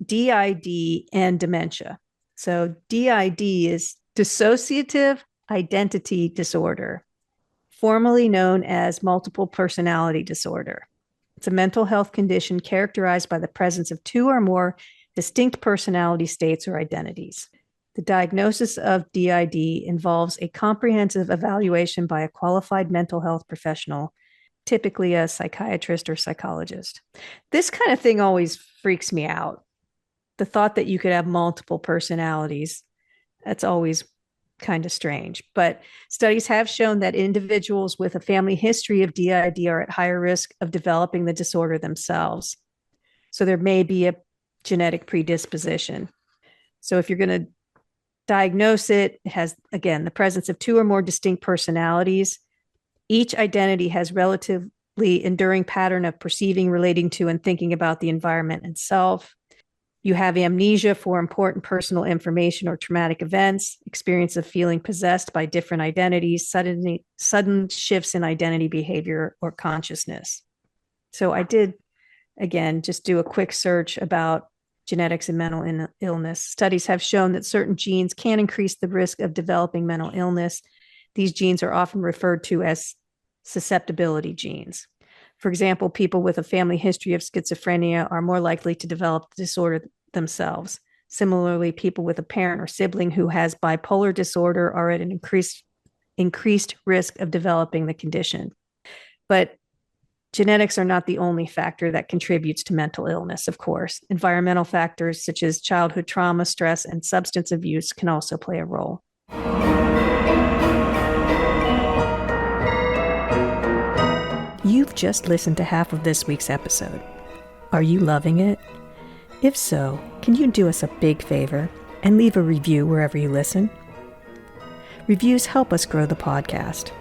DID and dementia. So DID is dissociative identity disorder, formerly known as multiple personality disorder. It's a mental health condition characterized by the presence of two or more distinct personality states or identities. The diagnosis of DID involves a comprehensive evaluation by a qualified mental health professional, typically a psychiatrist or psychologist. This kind of thing always freaks me out. The thought that you could have multiple personalities, that's always kind of strange. But studies have shown that individuals with a family history of DID are at higher risk of developing the disorder themselves. So there may be a genetic predisposition. So if you're going to diagnose it, it has, again, the presence of two or more distinct personalities. Each identity has relatively enduring pattern of perceiving, relating to, and thinking about the environment and self. You have amnesia for important personal information or traumatic events, experience of feeling possessed by different identities, sudden shifts in identity behavior or consciousness. So I did, again, just do a quick search about genetics and mental illness. Studies have shown that certain genes can increase the risk of developing mental illness. These genes are often referred to as susceptibility genes. For example, people with a family history of schizophrenia are more likely to develop the disorder themselves. Similarly, people with a parent or sibling who has bipolar disorder are at an increased risk of developing the condition. But genetics are not the only factor that contributes to mental illness, of course. Environmental factors such as childhood trauma, stress, and substance abuse can also play a role. You've just listened to half of this week's episode. Are you loving it? If so, can you do us a big favor and leave a review wherever you listen? Reviews help us grow the podcast.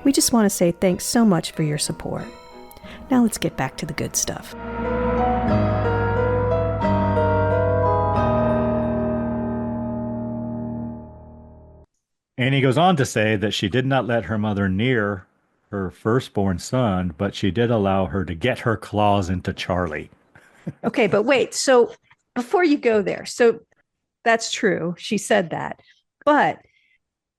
We just want to say thanks so much for your support. Now let's get back to the good stuff. Annie goes on to say that she did not let her mother near her firstborn son, but she did allow her to get her claws into Charlie. Okay, but wait. So before you go there, so that's true. She said that. But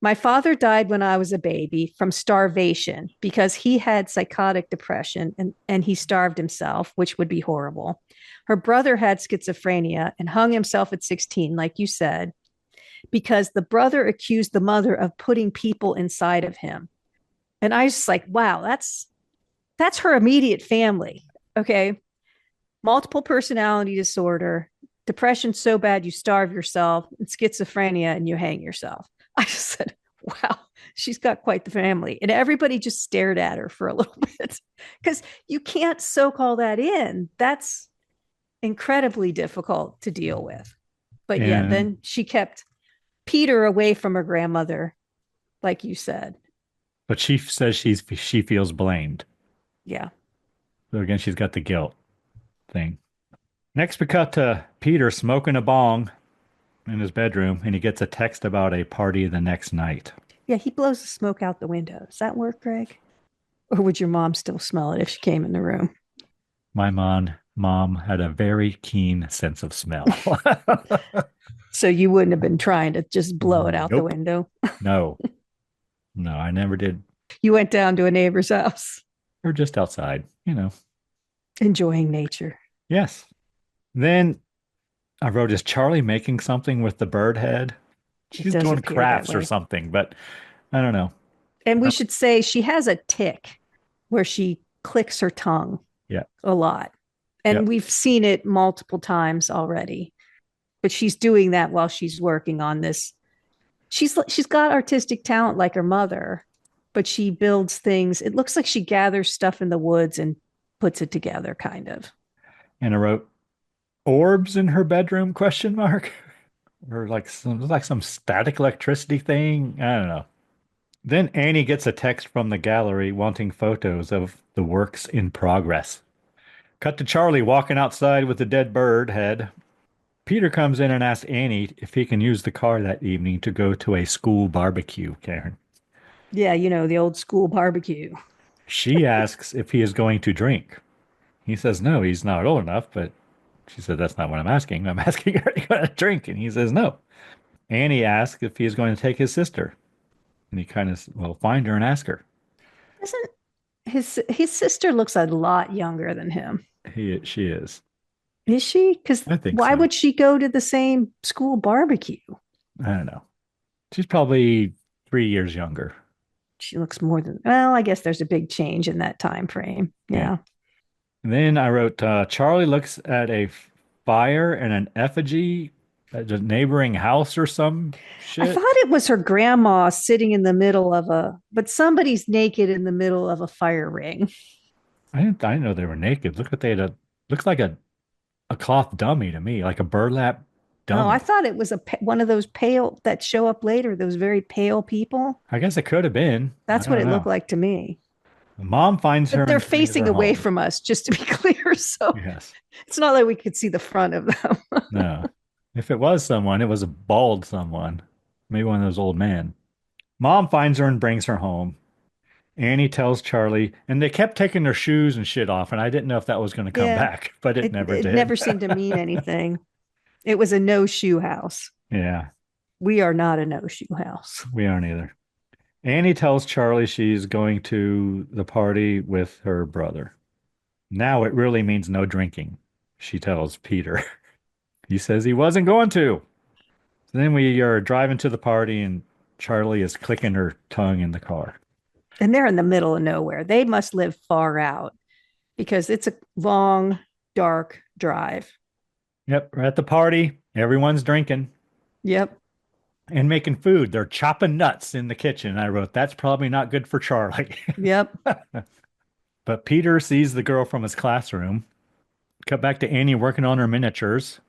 my father died when I was a baby from starvation because he had psychotic depression and he starved himself, which would be horrible. Her brother had schizophrenia and hung himself at 16, like you said, because the brother accused the mother of putting people inside of him. And I was just like, wow, that's her immediate family. Okay. Multiple personality disorder, depression so bad you starve yourself, and schizophrenia and you hang yourself. I just said, wow, she's got quite the family. And everybody just stared at her for a little bit because you can't soak all that in. That's incredibly difficult to deal with. But yeah, then she kept Peter away from her grandmother, like you said. But she says she feels blamed. Yeah. So again, she's got the guilt thing. Next, we cut to Peter smoking a bong in his bedroom, and he gets a text about a party the next night. Yeah, he blows the smoke out the window. Does that work, Greg? Or would your mom still smell it if she came in the room? My mom had a very keen sense of smell. So you wouldn't have been trying to just blow it out the window? No, I never did. You went down to a neighbor's house. Or just outside, Enjoying nature. Yes. Then I wrote, is Charlie making something with the bird head? She's doing crafts or something, but I don't know. And we should say she has a tick where she clicks her tongue a lot. And we've seen it multiple times already. But she's doing that while she's working on this. She's got artistic talent like her mother, but she builds things. It looks like she gathers stuff in the woods and puts it together, kind of. And I wrote, orbs in her bedroom, ? Or like some static electricity thing. I don't know. Then Annie gets a text from the gallery wanting photos of the works in progress. Cut to Charlie walking outside with the dead bird head. Peter comes in and asks Annie if he can use the car that evening to go to a school barbecue, Karen. Yeah, the old school barbecue. She asks if he is going to drink. He says no, he's not old enough, but she said, that's not what I'm asking. I'm asking, are you going to drink? And he says no. Annie asks if he is going to take his sister. And he kind of, find her and ask her. Doesn't his sister looks a lot younger than him? She is. Is she? Because why would she go to the same school barbecue? I don't know. She's probably 3 years younger. She looks more than, I guess there's a big change in that time frame. Yeah. And then I wrote, Charlie looks at a fire and an effigy at a neighboring house or some shit. I thought it was her grandma sitting in the middle of but somebody's naked in the middle of a fire ring. I didn't know they were naked. Look what looks like a cloth dummy to me, like a burlap dummy. Oh, I thought it was one of those pale that show up later, those very pale people. I guess it could have been. That's what it looked like to me. Mom finds her. They're facing away from us, just to be clear. So it's not like we could see the front of them. No. If it was someone, it was a bald someone. Maybe one of those old men. Mom finds her and brings her home. Annie tells Charlie, and they kept taking their shoes and shit off, and I didn't know if that was going to come back, but it never did. It never seemed to mean anything. It was a no-shoe house. Yeah. We are not a no-shoe house. We aren't either. Annie tells Charlie she's going to the party with her brother. Now it really means no drinking, she tells Peter. He says he wasn't going to. So then we are driving to the party, and Charlie is clicking her tongue in the car. And they're in the middle of nowhere. They must live far out because it's a long, dark drive. Yep. We're at the party. Everyone's drinking. Yep. And making food. They're chopping nuts in the kitchen. I wrote, that's probably not good for Charlie. Yep. But Peter sees the girl from his classroom. cut back to Annie working on her miniatures.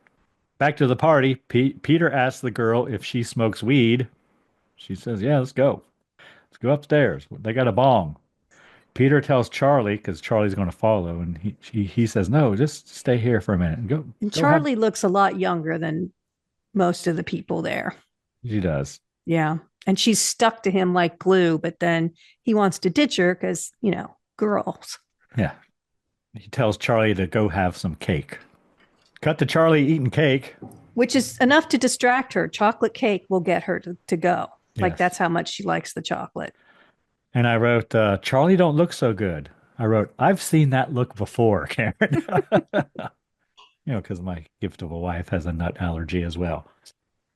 Back to the party. Peter asks the girl if she smokes weed. She says, "Yeah, let's go. Let's go upstairs. They got a bong." Peter tells Charlie because Charlie's going to follow, and he says, "No, just stay here for a minute and And go have." Charlie looks a lot younger than most of the people there. She does. Yeah. And she's stuck to him like glue, but then he wants to ditch her because, girls. Yeah. He tells Charlie to go have some cake. Cut to Charlie eating cake. Which is enough to distract her. Chocolate cake will get her to go. Like Yes. that's how much she likes the chocolate. And I wrote, Charlie don't look so good. I wrote, I've seen that look before, Karen. Because my gift of a wife has a nut allergy as well.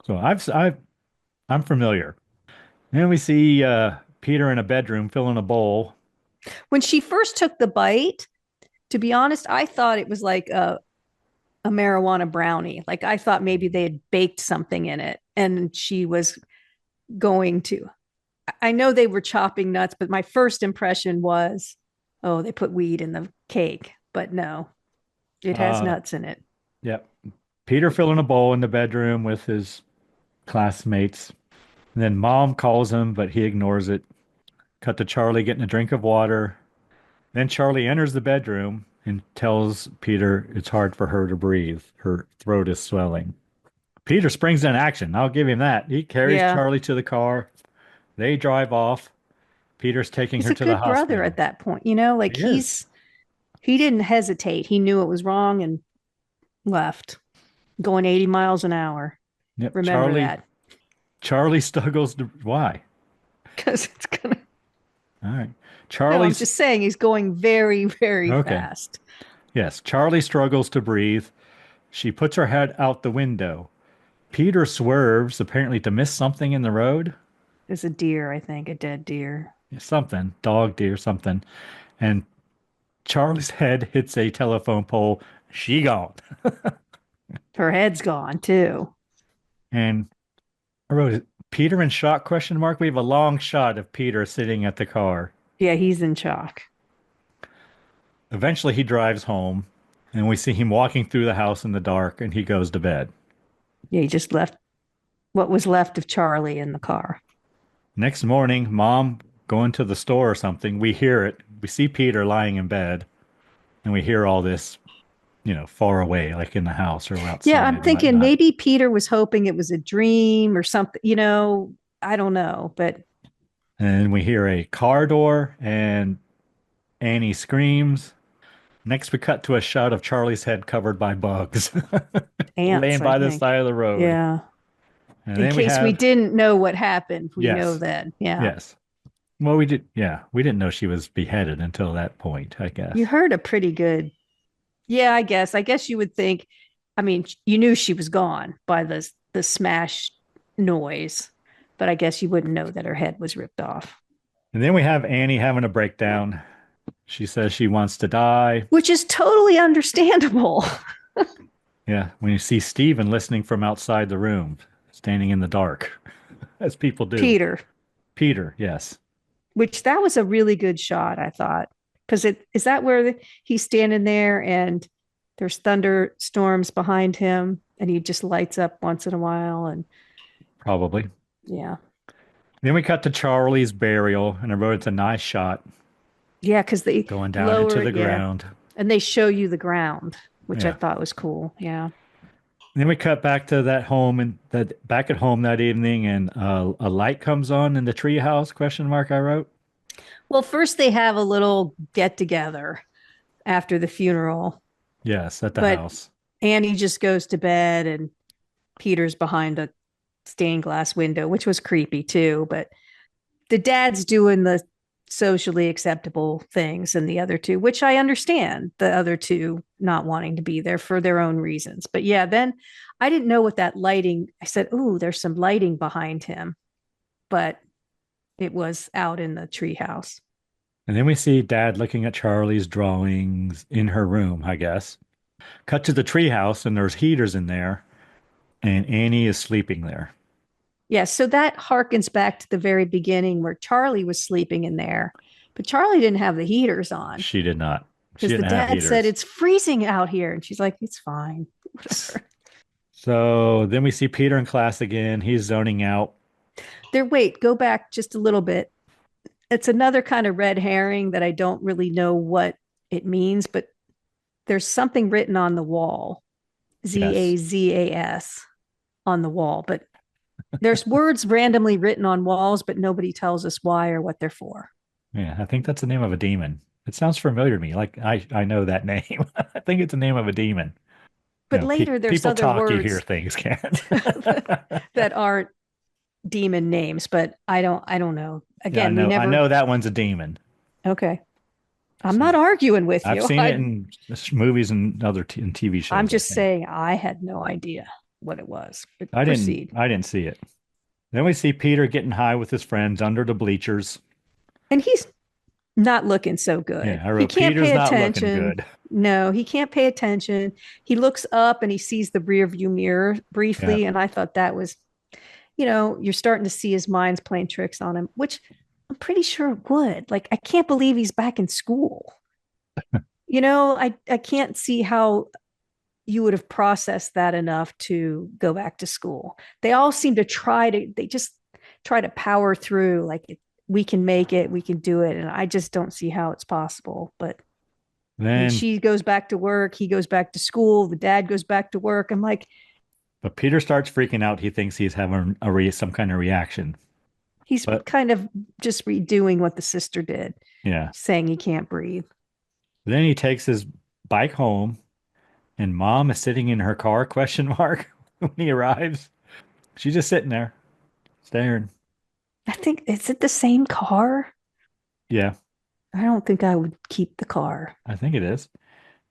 So I'm familiar. Then we see Peter in a bedroom filling a bowl. When she first took the bite, to be honest, I thought it was like a marijuana brownie. Like I thought maybe they had baked something in it and she was going to. I know they were chopping nuts, but my first impression was, oh, they put weed in the cake. But no, it has nuts in it. Yep. Peter filling a bowl in the bedroom with his classmates. And then mom calls him, but he ignores it. Cut to Charlie getting a drink of water. Then Charlie enters the bedroom and tells Peter it's hard for her to breathe. Her throat is swelling. Peter springs into action. I'll give him that. He carries Charlie to the car. They drive off. Peter's taking her to the hospital. He's a good brother at that point. Like he didn't hesitate. He knew it was wrong and left, going 80 miles an hour. Yep. Remember that. Charlie struggles to, why? Because it's gonna. All right. No, I'm just saying he's going very, very fast. Yes. Charlie struggles to breathe. She puts her head out the window. Peter swerves, apparently to miss something in the road. It's a deer, I think, a dead deer. Something, dog, deer, something. And Charlie's head hits a telephone pole. She gone. Her head's gone, too. And I wrote it, Peter in shock, question mark. We have a long shot of Peter sitting at the car. Yeah, he's in shock. Eventually, he drives home, and we see him walking through the house in the dark, and he goes to bed. Yeah, he just left what was left of Charlie in the car. Next morning, mom going to the store or something. We hear it. We see Peter lying in bed, and we hear all this, far away, like in the house or outside. Yeah, I'm thinking maybe Peter was hoping it was a dream or something. I don't know, but. And we hear a car door, and Annie screams. Next, we cut to a shot of Charlie's head covered by bugs, laying by the side of the road. Yeah. And in case we didn't know what happened, we know that. Yeah. Yes. Well, we did. Yeah, we didn't know she was beheaded until that point, I guess. You heard a pretty good. Yeah, I guess you would think. I mean, you knew she was gone by the smash noise, but I guess you wouldn't know that her head was ripped off. And then we have Annie having a breakdown. She says she wants to die, which is totally understandable. Yeah, when you see Stephen listening from outside the room, standing in the dark, as people do. Peter, yes. Which that was a really good shot, I thought, because is that where he's standing there and there's thunderstorms behind him and he just lights up once in a while and probably. Yeah. Then we cut to Charlie's burial, and I wrote it's a nice shot. Yeah, because they going down into the ground, and they show you the ground, which I thought was cool. Yeah. Then we cut back to that home and back at home that evening, and a light comes on in the treehouse? Question mark. I wrote. Well, first they have a little get together after the funeral. Yes, at the house. Annie just goes to bed, and Peter's behind a stained glass window, which was creepy too. But the dad's doing the socially acceptable things, and the other two, which I understand, the other two not wanting to be there for their own reasons. But yeah, then I didn't know what that lighting. I said, "Ooh, there's some lighting behind him," but it was out in the treehouse. And then we see Dad looking at Charlie's drawings in her room, I guess. Cut to the treehouse, and there's heaters in there, and Annie is sleeping there. Yeah, so that harkens back to the very beginning where Charlie was sleeping in there, but Charlie didn't have the heaters on. She did not. She because the didn't have dad said heaters. it's freezing out here, and she's like, it's fine, whatever. So then we see Peter in class again. He's zoning out. Wait, go back just a little bit. It's another kind of red herring that I don't really know what it means, but there's something written on the wall, Yes. Zazas on the wall, but there's words randomly written on walls, but nobody tells us why or what they're for. Yeah, I think that's the name of a demon. It sounds familiar to me. Like I know that name. I think it's the name of a demon. But later there's People other talk, you hear words things, can't. that aren't demon names, but I don't know. Yeah, Again, we I never know that one's a demon. okay. I'm So not arguing with I've you. seen it in movies and other and TV I'm shows, I just think. saying I had no idea what it was. But I didn't proceed. I didn't see it. Then we see Peter getting high with his friends under the bleachers. And he's not looking so good. Yeah, I He wrote can't Peter's pay not looking attention. good. No, he can't pay attention. He looks up and he sees the rear view mirror Yeah. briefly. And I thought that was, you're starting to see his mind's playing tricks on him, which I'm pretty sure it would. Like, I can't believe he's back in school. I can't see how you would have processed that enough to go back to school. They all seem to they just try to power through like we can make it, we can do it. And I just don't see how it's possible. But Then she goes back to work, he goes back to school, the dad goes back to work. I'm like, but Peter starts freaking out. He thinks he's having some kind of reaction. he's But kind of just redoing what the sister did, yeah. saying he can't breathe. Then he takes his bike home and mom is sitting in her car, question mark, when he arrives. She's just sitting there, staring. I think, is it the same car? Yeah, I don't think I would keep the car. I think it is.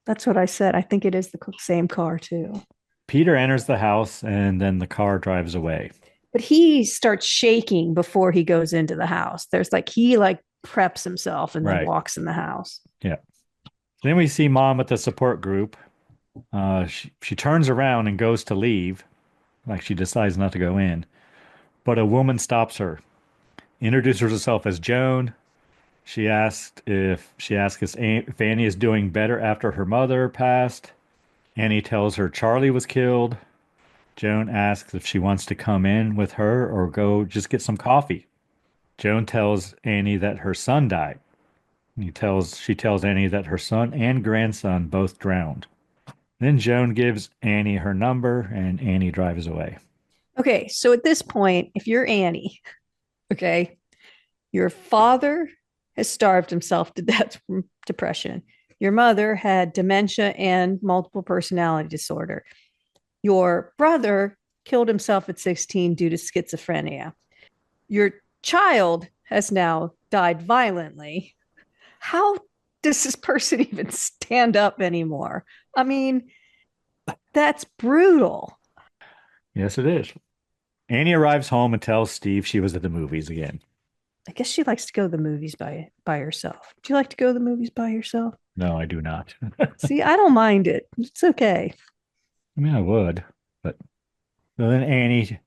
That's what I said. I think it is the same car too. Peter enters the house and then the car drives away. But he starts shaking before he goes into the house. There's like he like preps himself and then Right. walks in the house. Yeah. Then we see mom at the support group. She turns around and goes to leave, like she decides not to go in. But a woman stops her, introduces herself as Joan. She asks if Annie is doing better after her mother passed. Annie tells her Charlie was killed. Joan asks if she wants to come in with her or go just get some coffee. Joan tells Annie that her son died. She tells Annie that her son and grandson both drowned. Then Joan gives Annie her number and Annie drives away. Okay, so at this point, if you're Annie, okay, your father has starved himself to death from depression. Your mother had dementia and multiple personality disorder. Your brother killed himself at 16 due to schizophrenia. Your child has now died violently. How does this person even stand up anymore? I mean, that's brutal. Yes, it is. Annie arrives home and tells Steve she was at the movies again. I guess she likes to go to the movies by herself. Do you like to go to the movies by yourself? No, I do not. See, I don't mind it. It's okay. I mean, I would, but so then Annie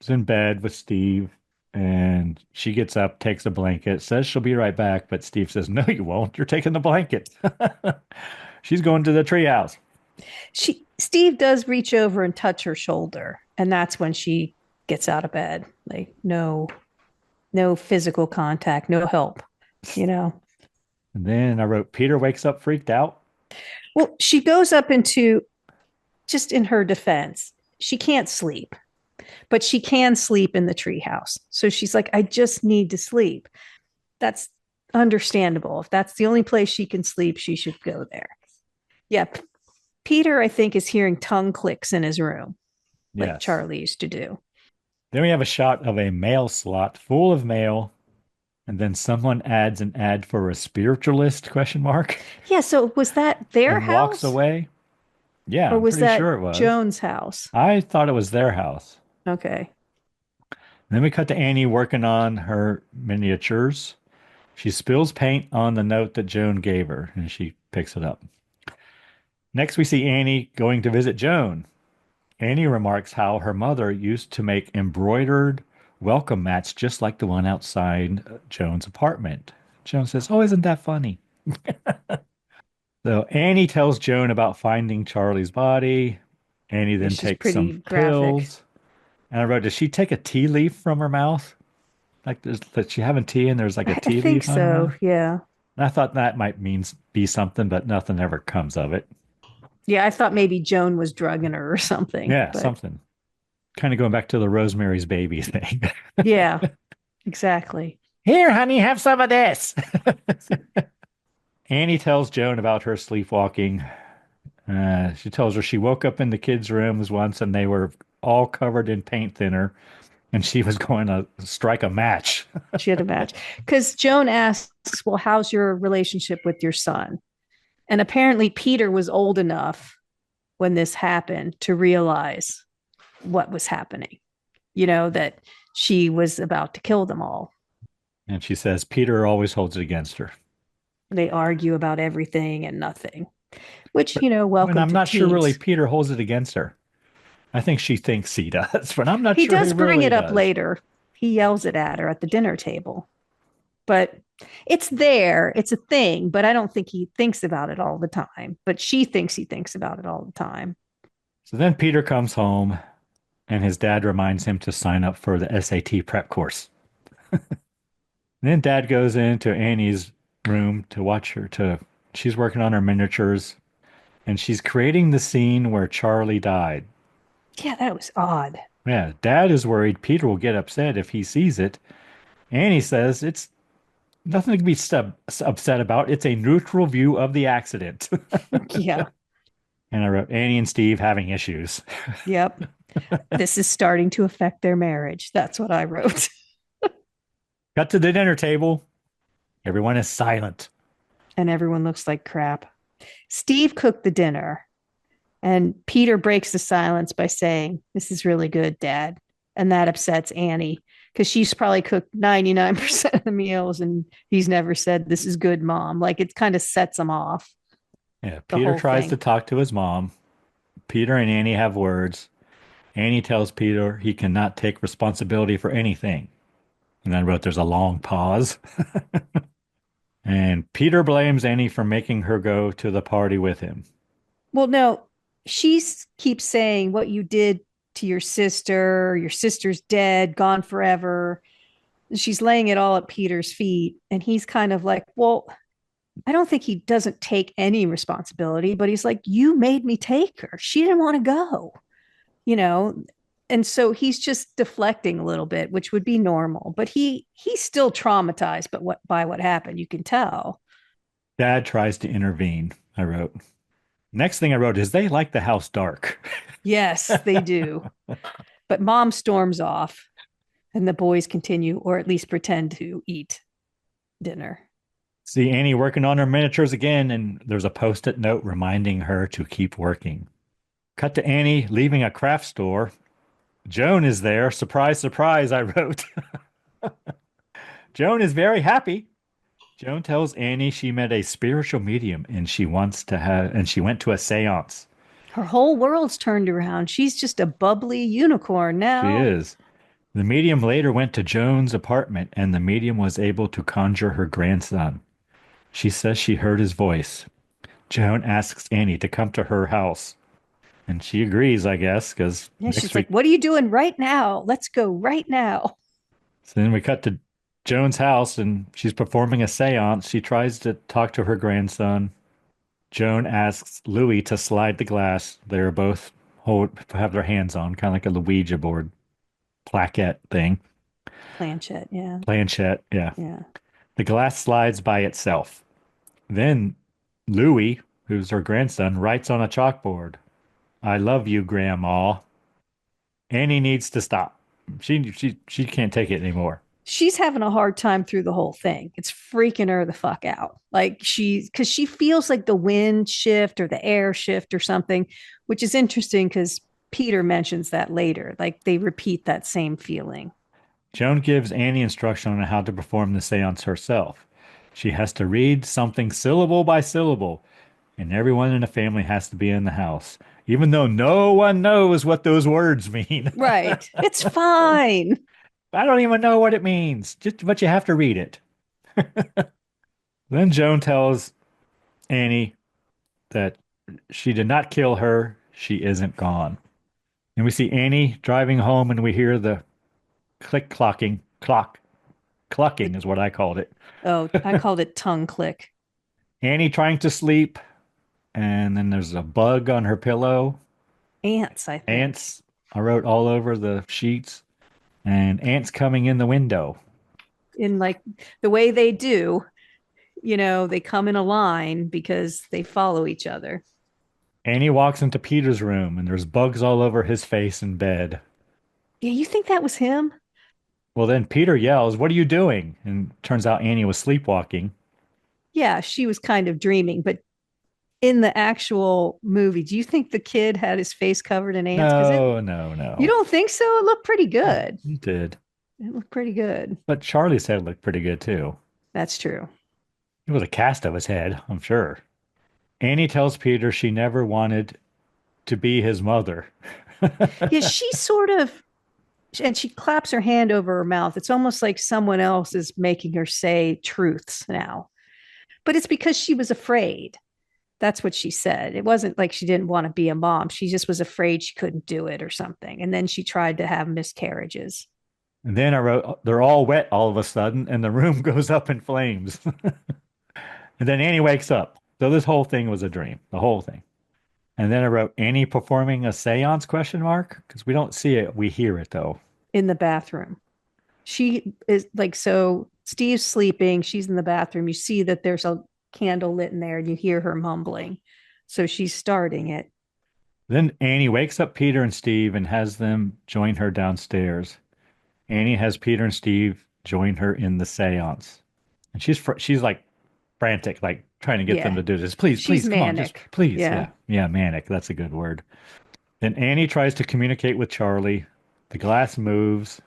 is in bed with Steve and she gets up, takes a blanket, says she'll be right back, but Steve says, "No, you won't. You're taking the blanket." She's going to the treehouse. Steve does reach over and touch her shoulder, and that's when she gets out of bed. Like no physical contact, no help, you know. And then I wrote, Peter wakes up freaked out. Well, she goes up into, just in her defense, she can't sleep, but she can sleep in the treehouse. So she's like, I just need to sleep. That's understandable. If that's the only place she can sleep, she should go there. Yeah. Peter, I think, is hearing tongue clicks in his room, like Yes. Charlie used to do. Then we have a shot of a mail slot full of mail. And then someone adds an ad for a spiritualist, question mark, Yeah. So was that their and house? walks away. Yeah, Or I'm was pretty that sure it was. Joan's house? I thought it was their house. Okay. Then we cut to Annie working on her miniatures. She spills paint on the note that Joan gave her, and she picks it up. Next, we see Annie going to visit Joan. Annie remarks how her mother used to make embroidered welcome mats just like the one outside Joan's apartment. Joan says, "Oh, isn't that funny?" So Annie tells Joan about finding Charlie's body. Annie then Which is takes some pretty graphic. pills. And I wrote, does she take a tea leaf from her mouth? Like, that she having tea and there's like a I tea think leaf on her so. mouth? Yeah. And I thought that might be something, but nothing ever comes of it. Yeah. I thought maybe Joan was drugging her or something, Yeah, but something. Kind of going back to the Rosemary's Baby thing. yeah, exactly. Here, honey, have some of this. Annie tells Joan about her sleepwalking. She tells her she woke up in the kids' rooms once and they were all covered in paint thinner, and she was going to strike a match. She had a match because Joan asks, well, how's your relationship with your son? And apparently, Peter was old enough when this happened to realize what was happening, that she was about to kill them all. And she says Peter always holds it against her. They argue about everything and nothing, which, But welcome I'm to not sure really teens. Peter holds it against her. I think she thinks he does, but I'm not He sure he does bring really it up does. later. He yells it at her at the dinner table, but it's there. It's a thing, but I don't think he thinks about it all the time. But she thinks he thinks about it all the time. So then Peter comes home and his dad reminds him to sign up for the SAT prep course. Then dad goes into Annie's room to watch her to she's working on her miniatures and she's creating the scene where Charlie died. Yeah, that was odd. Yeah, dad is worried Peter will get upset if he sees it. Annie says it's nothing to be upset about. It's a neutral view of the accident. Yeah. And I wrote Annie and Steve having issues. Yep. This is starting to affect their marriage. That's what I wrote. Cut to the dinner table. Everyone is silent. And everyone looks like crap. Steve cooked the dinner, and Peter breaks the silence by saying, "This is really good, Dad." And that upsets Annie because she's probably cooked 99% of the meals, and he's never said, "This is good, Mom." Like it kind of sets him off, Yeah, the Peter whole tries to thing. talk to his mom. Peter and Annie have words. Annie tells Peter he cannot take responsibility for anything. And then I wrote there's a long pause. And Peter blames Annie for making her go to the party with him. Well, no, she keeps saying what you did to your sister's dead, gone forever. She's laying it all at Peter's feet. And he's kind of like, well, I don't think he doesn't take any responsibility, but he's like, you made me take her. She didn't want to go, you know? And so he's just deflecting a little bit, which would be normal, but he's still traumatized by what happened. You can tell. Dad tries to intervene, I wrote. Next thing I wrote is they like the house dark. Yes, they do. But mom storms off and the boys continue, or at least pretend to eat dinner. See Annie working on her miniatures again, and there's a post-it note reminding her to keep working. Cut to Annie leaving a craft store. Joan is there. Surprise, surprise, I wrote. Joan is very happy. Joan tells Annie she met a spiritual medium and she went to a seance. Her whole world's turned around. She's just a bubbly unicorn She now. is. The medium later went to Joan's apartment and the medium was able to conjure her grandson. She says she heard his voice. Joan asks Annie to come to her house. And she agrees, I guess, because Yeah, next she's like, week. what are you doing right now? Let's go right now. So then we cut to Joan's house and she's performing a seance. She tries to talk to her grandson. Joan asks Louis to slide the glass. They're both have their hands on, kind of like a Ouija board plaquette thing. Planchette, yeah. Planchette, yeah. Yeah. The glass slides by itself. Then Louis, who's her grandson, writes on a chalkboard, I love you, Grandma. Annie needs to stop. She can't take it anymore. She's having a hard time through the whole thing. It's freaking her the fuck out. Like because she feels like the wind shift or the air shift or something, which is interesting because Peter mentions that later. Like they repeat that same feeling. Joan gives Annie instruction on how to perform the seance herself. She has to read something syllable by syllable, and everyone in the family has to be in the house, even though no one knows what those words mean. Right. It's fine. I don't even know what it means, just but you have to read it. Then Joan tells Annie that she did not kill her. She isn't gone. And we see Annie driving home, and we hear the clucking The, is what I called it. oh, I called it tongue click. Annie trying to sleep, and then there's a bug on her pillow. Ants, I think. Ants, I wrote all over the sheets, and ants coming in the window. In like the way they do, they come in a line because they follow each other. Annie walks into Peter's room, and there's bugs all over his face in bed. Yeah, you think that was him? Well, then Peter yells, "What are you doing?" And turns out Annie was sleepwalking. Yeah, she was kind of dreaming, but in the actual movie, do you think the kid had his face covered in ants? Because No, no, you no. don't think so? It looked pretty good. He did. It looked pretty good. But Charlie's head looked pretty good too. That's true. It was a cast of his head, I'm sure. Annie tells Peter she never wanted to be his mother. Yeah, she sort of, and she claps her hand over her mouth. It's almost like someone else is making her say truths now. But it's because she was afraid. That's what she said. It wasn't like she didn't want to be a mom. She just was afraid she couldn't do it or something. And then she tried to have miscarriages. And then I wrote, they're all wet all of a sudden, and the room goes up in flames. And then Annie wakes up. So this whole thing was a dream, the whole thing. And then I wrote Annie performing a seance question mark because we don't see it, we hear it though. In the bathroom. She is like, so Steve's sleeping. She's in the bathroom. You see that there's a candle lit in there and you hear her mumbling. So she's starting it. Then Annie wakes up Peter and Steve and has them join her downstairs. Annie has Peter and Steve join her in the seance. And she's like frantic, like trying to get them Yeah. to do this. Please, She's please, come on, just manic. please. Yeah. Yeah. Yeah, manic. That's a good word. Then Annie tries to communicate with Charlie. The glass moves.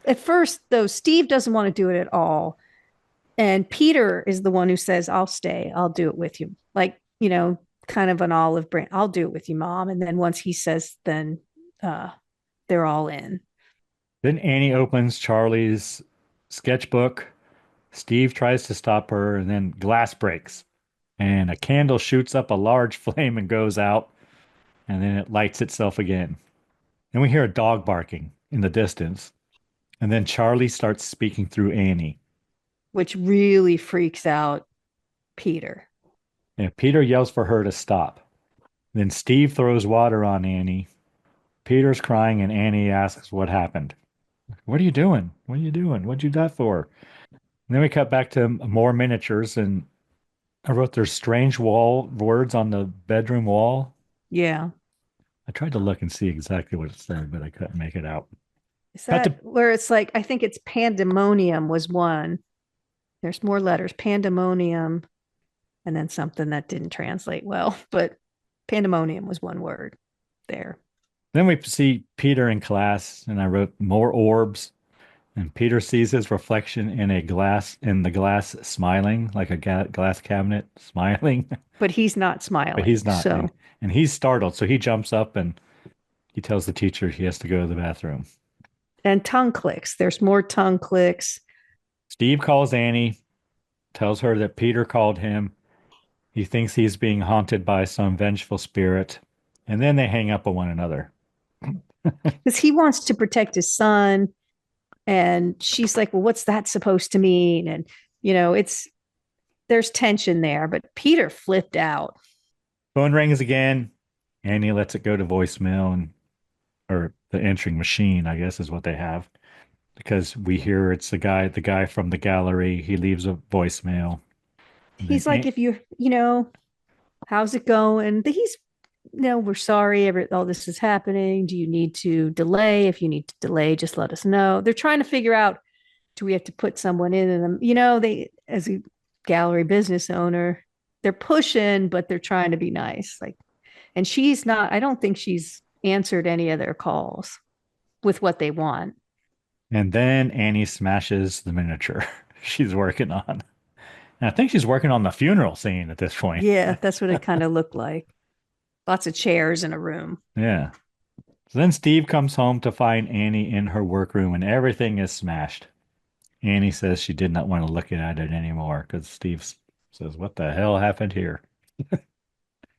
At first, though, Steve doesn't want to do it at all. And Peter is the one who says, I'll stay. I'll do it with you. Like, kind of an olive branch. I'll do it with you, mom. And then once he says, then they're all in. Then Annie opens Charlie's sketchbook. Steve tries to stop her, and then glass breaks. And a candle shoots up a large flame and goes out, and then it lights itself again. And we hear a dog barking in the distance. And then Charlie starts speaking through Annie. Which really freaks out Peter. And Peter yells for her to stop. Then Steve throws water on Annie. Peter's crying, and Annie asks what happened. What are you doing? What are you doing? What'd you do that for? And then we cut back to more miniatures, and I wrote there's strange wall words on the bedroom wall. Yeah. I tried to look and see exactly what it said, but I couldn't make it out. Is that where it's like, I think it's pandemonium was one. There's more letters, pandemonium, and then something that didn't translate well, but pandemonium was one word there. Then we see Peter in class, and I wrote more orbs. And Peter sees his reflection in the glass smiling, like a glass cabinet smiling. But he's not smiling. But he's not. So. And he's startled. So he jumps up and he tells the teacher he has to go to the bathroom. And tongue clicks. There's more tongue clicks. Steve calls Annie, tells her that Peter called him. He thinks he's being haunted by some vengeful spirit. And then they hang up on one another. Because he wants to protect his son. And she's like, well, what's that supposed to mean? And, there's tension there, but Peter flipped out. Phone rings again. Annie lets it go to voicemail, or the answering machine, I guess, is what they have. Because we hear it's the guy from the gallery. He leaves a voicemail. He's like, if how's it going? He's, we're sorry. All this is happening. Do you need to delay? If you need to delay, just let us know. They're trying to figure out, do we have to put someone in them? They, as a gallery business owner, they're pushing, but they're trying to be nice. And she's not, I don't think she's answered any of their calls with what they want. And then Annie smashes the miniature she's working on. And I think she's working on the funeral scene at this point. Yeah, that's what it kind of looked like. Lots of chairs in a room. Yeah. So then Steve comes home to find Annie in her workroom and everything is smashed. Annie says she did not want to look at it anymore because Steve says, what the hell happened here?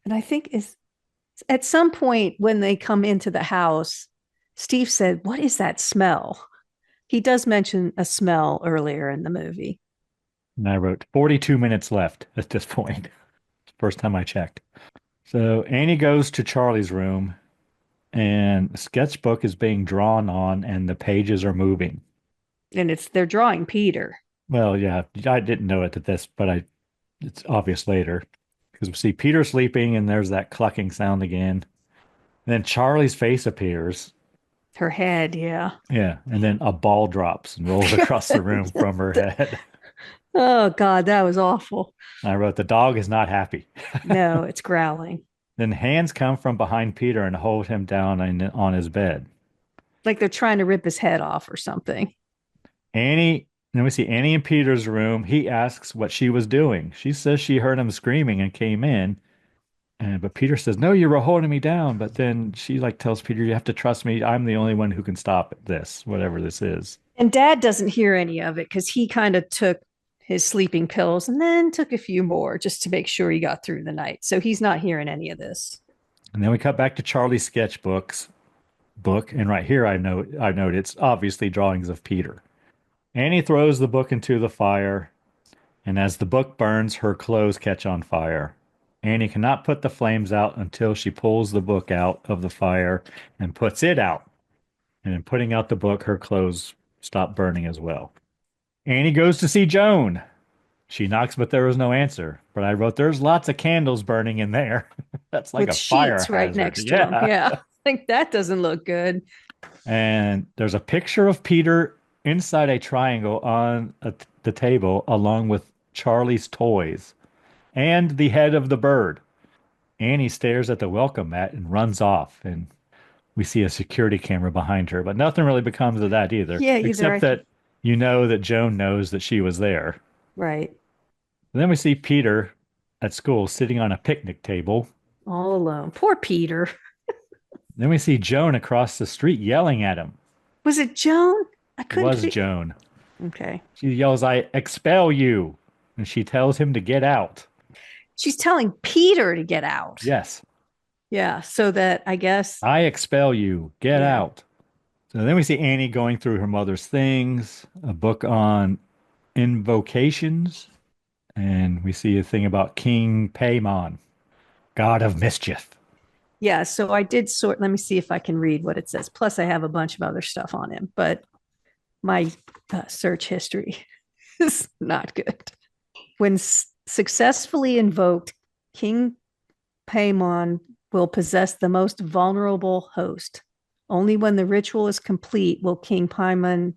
And I think is at some point when they come into the house, Steve said, "What is that smell?" He does mention a smell earlier in the movie. And I wrote 42 minutes left at this point. First time I checked. So Annie goes to Charlie's room and the sketchbook is being drawn on and the pages are moving. And they're drawing Peter. Well, yeah, I didn't know it at this, but it's obvious later because we see Peter sleeping and there's that clucking sound again. And then Charlie's face appears. Her head, yeah. Yeah, and then a ball drops and rolls across the room from her head. Oh God, that was awful. I wrote, the dog is not happy. No, it's growling. Then hands come from behind Peter and hold him down on his bed. Like they're trying to rip his head off or something. Then we see Annie in Peter's room. He asks what she was doing. She says she heard him screaming and came in. But Peter says, no, you were holding me down. But then she tells Peter, you have to trust me. I'm the only one who can stop this, whatever this is. And Dad doesn't hear any of it because he kind of took his sleeping pills and then took a few more just to make sure he got through the night. So he's not hearing any of this. And then we cut back to Charlie's sketchbook. And right here, I note it's obviously drawings of Peter. Annie throws the book into the fire. And as the book burns, her clothes catch on fire. Annie cannot put the flames out until she pulls the book out of the fire and puts it out. And in putting out the book, her clothes stop burning as well. Annie goes to see Joan. She knocks, but there was no answer. But I wrote, there's lots of candles burning in there. That's like with a fire sheets right hazard. next to him. Yeah. I think that doesn't look good. And there's a picture of Peter inside a triangle on the table, along with Charlie's toys and the head of the bird. Annie stares at the welcome mat and runs off. And we see a security camera behind her, but nothing really becomes of that either. Yeah, except that you know that Joan knows that she was there. Right. And then we see Peter at school sitting on a picnic table. All alone. Poor Peter. Then we see Joan across the street yelling at him. Was it Joan? It was Joan. Okay. She yells, I expel you. And she tells him to get out. She's telling Peter to get out. Yes. Yeah. So that I guess. I expel you. Get out. So then we see Annie going through her mother's things, a book on invocations. And we see a thing about King Paimon, god of mischief. Yeah. So I did let me see if I can read what it says. Plus, I have a bunch of other stuff on him, but my search history is not good. When successfully invoked, King Paimon will possess the most vulnerable host. Only when the ritual is complete will King Paimon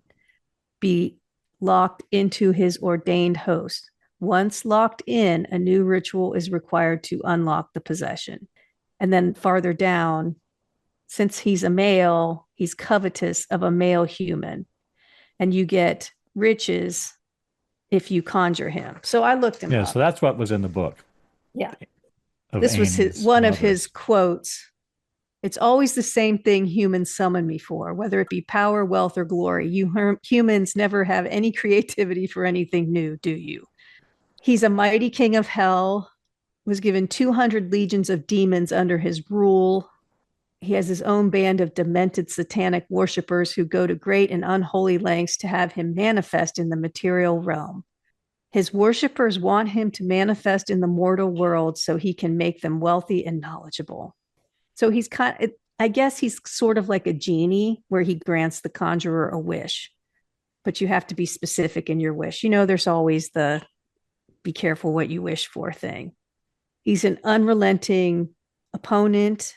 be locked into his ordained host. Once locked in, a new ritual is required to unlock the possession. And then farther down, since he's a male, he's covetous of a male human. And you get riches if you conjure him. So I looked him up. Yeah, so that's what was in the book. Yeah. This was one of his quotes. It's always the same thing humans summon me for, whether it be power, wealth, or glory. You humans never have any creativity for anything new, do you? He's a mighty king of hell, was given 200 legions of demons under his rule. He has his own band of demented satanic worshippers who go to great and unholy lengths to have him manifest in the material realm. His worshippers want him to manifest in the mortal world so he can make them wealthy and knowledgeable. So he's I guess he's sort of like a genie where he grants the conjurer a wish, but you have to be specific in your wish. You know, there's always the be careful what you wish for thing. He's an unrelenting opponent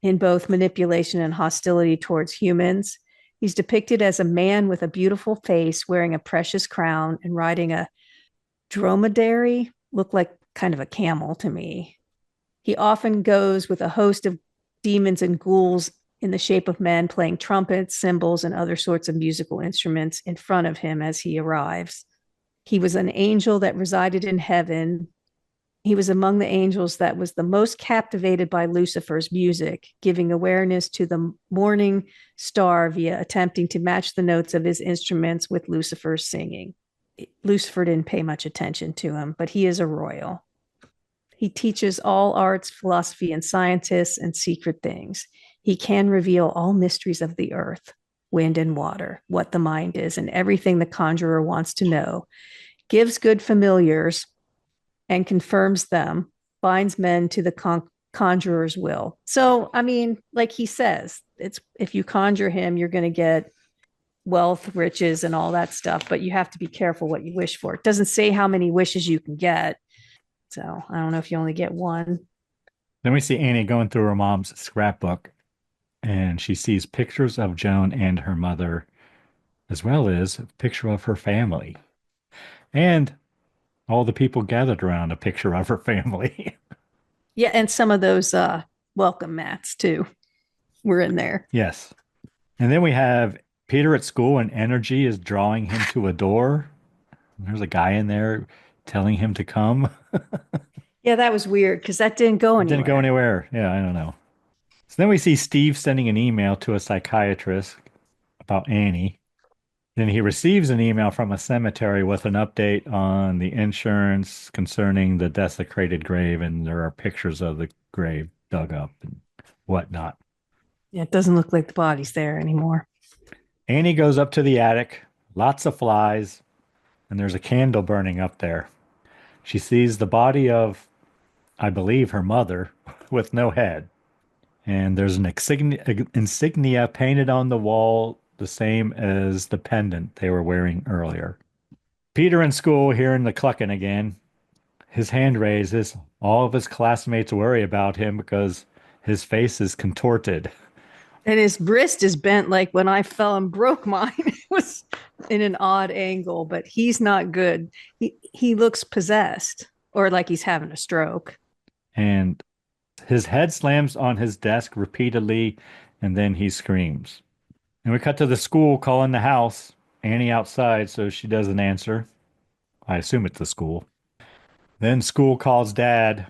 in both manipulation and hostility towards humans. He's depicted as a man with a beautiful face, wearing a precious crown and riding a dromedary, looked like kind of a camel to me. He often goes with a host of demons and ghouls in the shape of men playing trumpets, cymbals, and other sorts of musical instruments in front of him as he arrives. He was an angel that resided in heaven. He was among the angels that was the most captivated by Lucifer's music, giving awareness to the morning star via attempting to match the notes of his instruments with Lucifer's singing. Lucifer didn't pay much attention to him, but he is a royal. He teaches all arts, philosophy, and scientists and secret things. He can reveal all mysteries of the earth, wind, and water, what the mind is, and everything the conjurer wants to know. Gives good familiars and confirms them, binds men to the conjurer's will. So, I mean, like he says, it's if you conjure him, you're going to get wealth, riches, and all that stuff, but you have to be careful what you wish for. It doesn't say how many wishes you can get. So I don't know if you only get one. Then we see Annie going through her mom's scrapbook, and she sees pictures of Joan and her mother, as well as a picture of her family. And all the people gathered around a picture of her family. Yeah, and some of those welcome mats too were in there. Yes. And then we have Peter at school, and energy is drawing him to a door. There's a guy in there telling him to come. Yeah, that was weird because that didn't go It anywhere. didn't go anywhere. Yeah, I don't know. So then we see Steve sending an email to a psychiatrist about Annie. Then he receives an email from a cemetery with an update on the insurance concerning the desecrated grave, and there are pictures of the grave dug up and whatnot. Yeah, it doesn't look like the body's there anymore. Annie goes up to the attic, lots of flies, and there's a candle burning up there. She sees the body of, I believe, her mother with no head. And there's an insignia painted on the wall, the same as the pendant they were wearing earlier. Peter in school hearing the clucking again. His hand raises. All of his classmates worry about him because his face is contorted. And his wrist is bent like when I fell and broke mine. It was in an odd angle, but he's not good. He looks possessed or like he's having a stroke. And his head slams on his desk repeatedly, and then he screams. And we cut to the school calling the house. Annie outside, so she doesn't answer. I assume it's the school. Then school calls Dad.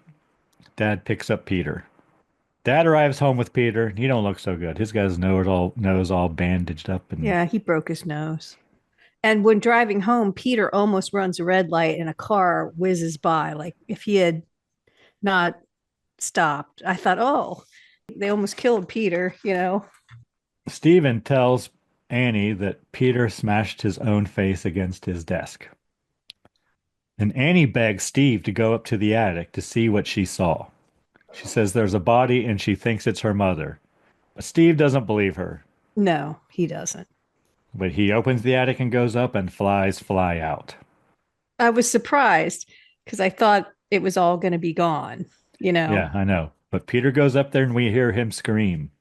Dad picks up Peter. Dad arrives home with Peter. He don't look so good. He's got his nose all bandaged up. And Yeah, he broke his nose. And when driving home, Peter almost runs a red light and a car whizzes by. Like if he had not stopped, I thought, oh, they almost killed Peter, you know. Stephen tells Annie that Peter smashed his own face against his desk. And Annie begs Steve to go up to the attic to see what she saw. She says there's a body and she thinks it's her mother. But Steve doesn't believe her. No, he doesn't. But he opens the attic and goes up, and flies fly out. I was surprised because I thought it was all going to be gone, you know. Yeah, I know. But Peter goes up there and we hear him scream.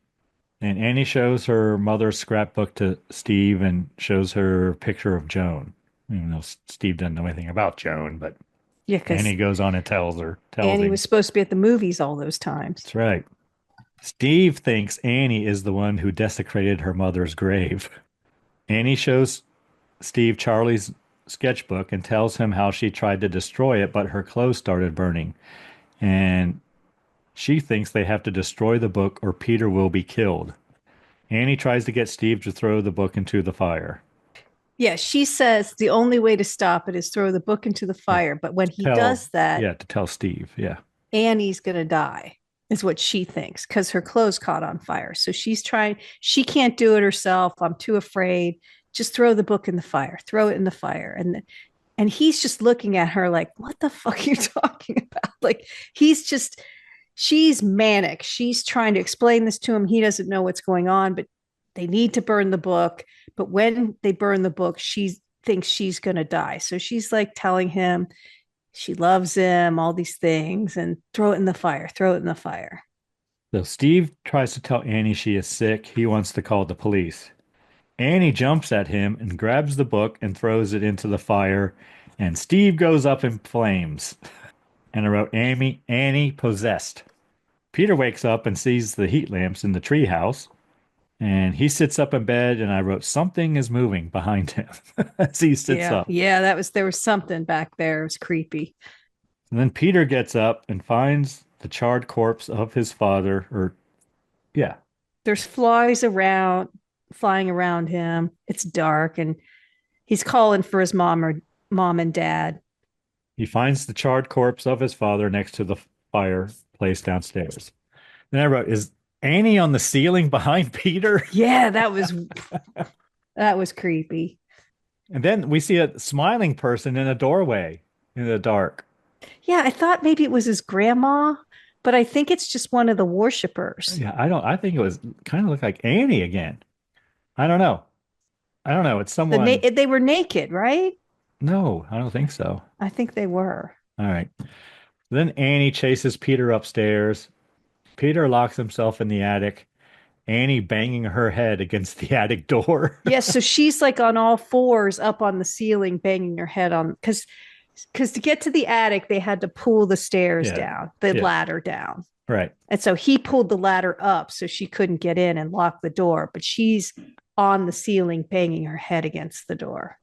And Annie shows her mother's scrapbook to Steve and shows her a picture of Joan. Even though Steve doesn't know anything about Joan, but Yeah, because Annie goes on and tells Annie him. was supposed to be at the movies all those times. That's right. Steve thinks Annie is the one who desecrated her mother's grave. Annie shows Steve Charlie's sketchbook and tells him how she tried to destroy it, but her clothes started burning. And she thinks they have to destroy the book or Peter will be killed. Annie tries to get Steve to throw the book into the fire. Yeah, she says the only way to stop it is throw the book into the fire. But when he does that, to tell Steve, Annie's going to die, is what she thinks, because her clothes caught on fire. So she's trying, she can't do it herself. I'm too afraid. Just throw the book in the fire, throw it in the fire. And he's just looking at her like, what the fuck are you talking about? Like, she's manic. She's trying to explain this to him. He doesn't know what's going on, but they need to burn the book. But when they burn the book, she thinks she's going to die. So she's like telling him she loves him, all these things, and throw it in the fire, throw it in the fire. So Steve tries to tell Annie she is sick. He wants to call the police. Annie jumps at him and grabs the book and throws it into the fire. And Steve goes up in flames. And I wrote, Annie possessed. Peter wakes up and sees the heat lamps in the treehouse. And he sits up in bed, and I wrote, something is moving behind him as he sits up. Yeah, there was something back there. It was creepy. And then Peter gets up and finds the charred corpse of his father, There's flies flying around him. It's dark, and he's calling for his mom and dad. He finds the charred corpse of his father next to fireplace downstairs. Then I wrote, is Annie on the ceiling behind Peter? Yeah, that was creepy. And then we see a smiling person in a doorway in the dark. Yeah, I thought maybe it was his grandma, but I think it's just one of the worshipers. Yeah, I think it was kind of looked like Annie again. I don't know. I don't know. It's someone. They were naked, right? No, I don't think so. I think they were. All right. Then Annie chases Peter upstairs. Peter locks himself in the attic. Annie banging her head against the attic door. Yes, so she's like on all fours up on the ceiling, banging her head on because to get to the attic, they had to pull the stairs Yeah. down, the Yeah. ladder down. Right. And so he pulled the ladder up so she couldn't get in and lock the door, but she's on the ceiling banging her head against the door.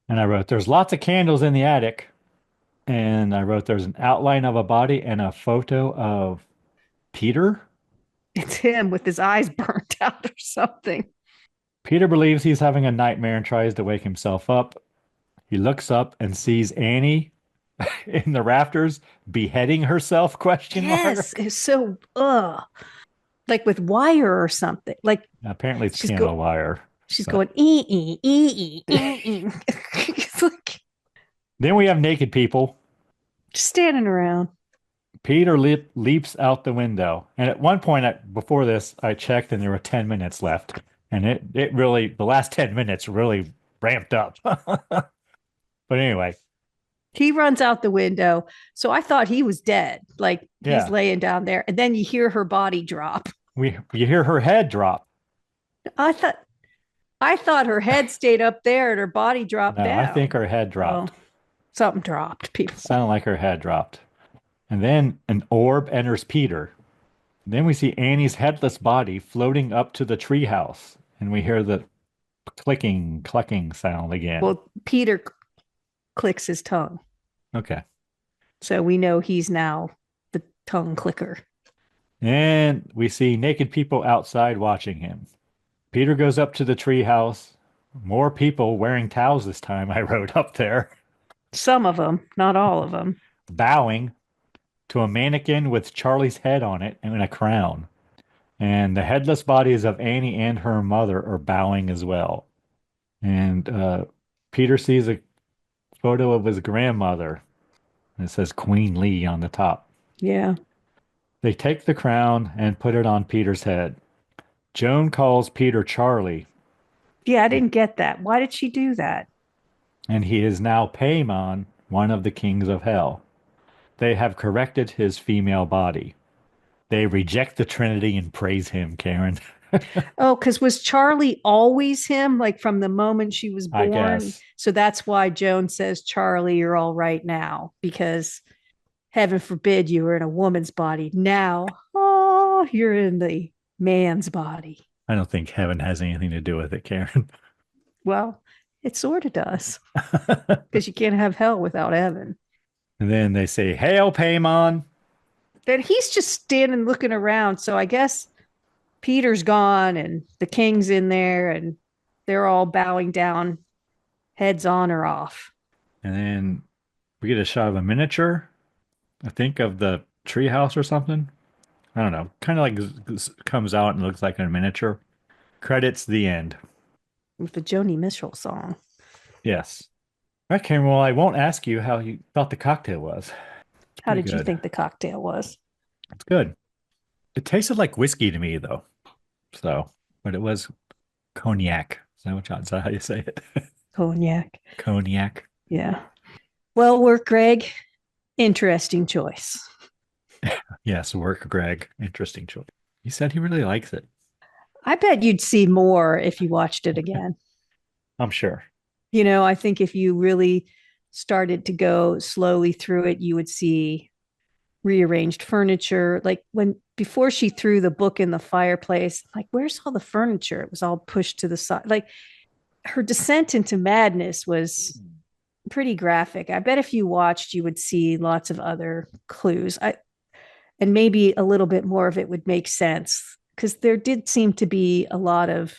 And I wrote, there's lots of candles in the attic. And I wrote, there's an outline of a body and a photo of Peter. It's him with his eyes burnt out or something. Peter believes he's having a nightmare and tries to wake himself up. He looks up and sees Annie in the rafters beheading herself, question mark. Yes, it's so like with wire or something. Like Apparently it's She's piano wire. she's So- going ee. It's like Then we have naked people. just standing around. Peter leaps out the window. And at one point before this, I checked and there were 10 minutes left. And it really, the last 10 minutes really ramped up. But anyway, He runs out the window. So I thought he was dead. Like Yeah. he's laying down there. And then you hear her body drop. you hear her head drop. I thought her head stayed up there and her body dropped No, down. I think her head dropped. Oh, something dropped, people. Sounded like her head dropped. And then an orb enters Peter. Then we see Annie's headless body floating up to the treehouse. And we hear the clicking, clucking sound again. Well, Peter clicks his tongue. Okay. So we know he's now the tongue clicker. And we see naked people outside watching him. Peter goes up to the treehouse. More people wearing towels this time, I wrote up there, Some of them, not all of them. bowing to a mannequin with Charlie's head on it and a crown. And the headless bodies of Annie and her mother are bowing as well. And Peter sees a photo of his grandmother. And it says Queen Lee on the top. Yeah. They take the crown and put it on Peter's head. Joan calls Peter Charlie, Yeah, I didn't get that. Why did she do that? and he is now Paimon, one of the kings of hell. They have corrected his female body. They reject the Trinity and praise him, Karen. Oh, because was Charlie always him, like from the moment she was I born? guess. So that's why Joan says, Charlie, you're all right now, because heaven forbid you were in a woman's body. Now, oh, you're in the man's body. I don't think heaven has anything to do with it, Karen. Well, it sort of does, because you can't have hell without heaven. And then they say, Hail, Paimon. Then he's just standing looking around. So I guess Peter's gone and the king's in there and they're all bowing down, heads on or off. And then we get a shot of a miniature, I think, of the treehouse or something. I don't know. Kind of like comes out and looks like a miniature. Credits, the end. With the Joni Mitchell song. Yes. All right, Karen. Well, I won't ask you how you thought the cocktail was. How Pretty did you good. think the cocktail was? It's good. It tasted like whiskey to me, though. So, but it was cognac. Is that how you say it? Cognac. Cognac. Yeah. Well work, Greg. Interesting choice. Yes, work, Greg. Interesting choice. He said he really likes it. I bet you'd see more if you watched it again. I'm sure. You know, I think if you really started to go slowly through it, you would see rearranged furniture. Like before she threw the book in the fireplace, like, where's all the furniture? It was all pushed to the side. Like her descent into madness was pretty graphic. I bet if you watched, you would see lots of other clues. And maybe a little bit more of it would make sense, because there did seem to be a lot of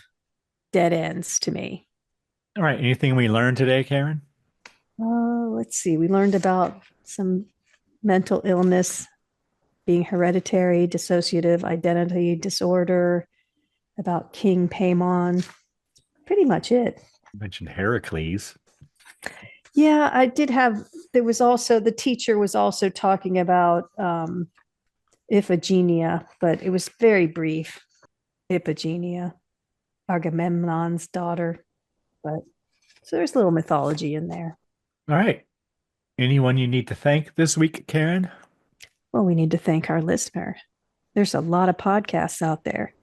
dead ends to me. All right. Anything we learned today, Karen? Let's see. We learned about some mental illness being hereditary, dissociative identity disorder, about King Paimon. Pretty much it. You mentioned Heracles. Yeah, I did have, there was also, the teacher was also talking about Iphigenia, but it was very brief. Iphigenia, Agamemnon's daughter. But so there's a little mythology in there. All right. Anyone you need to thank this week, Karen? Well, we need to thank our listener. There's a lot of podcasts out there.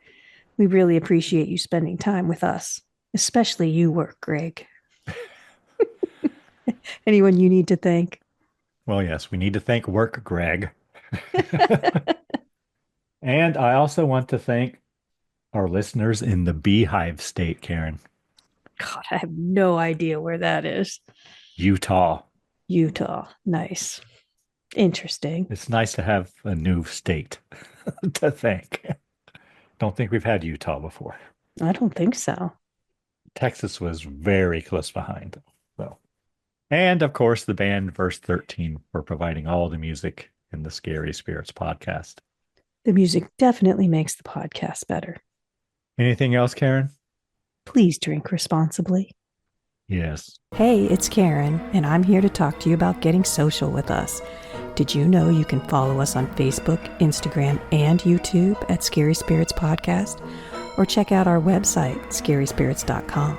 We really appreciate you spending time with us, especially you, Greg. Anyone you need to thank? Well, yes, we need to thank Work Greg. And I also want to thank our listeners in the Beehive State, Karen. God, I have no idea where that is. Utah. Nice. Interesting. It's nice to have a new state to thank. Don't think we've had Utah before. I don't think so. Texas was very close behind. So, and of course, the band Verse 13 for providing all the music in the Scary Spirits podcast. The music definitely makes the podcast better. Anything else, Karen? Please drink responsibly. Yes. Hey, it's Karen, and I'm here to talk to you about getting social with us. Did you know you can follow us on Facebook, Instagram, and YouTube at Scary Spirits Podcast? Or check out our website, scaryspirits.com.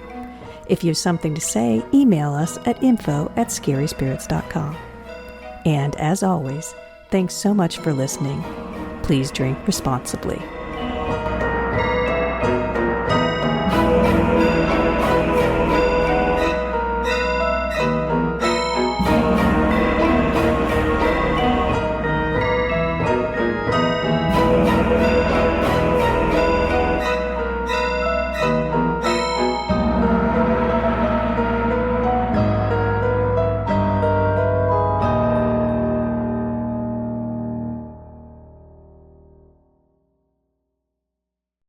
If you have something to say, email us at info@scaryspirits.com. And as always, thanks so much for listening. Please drink responsibly.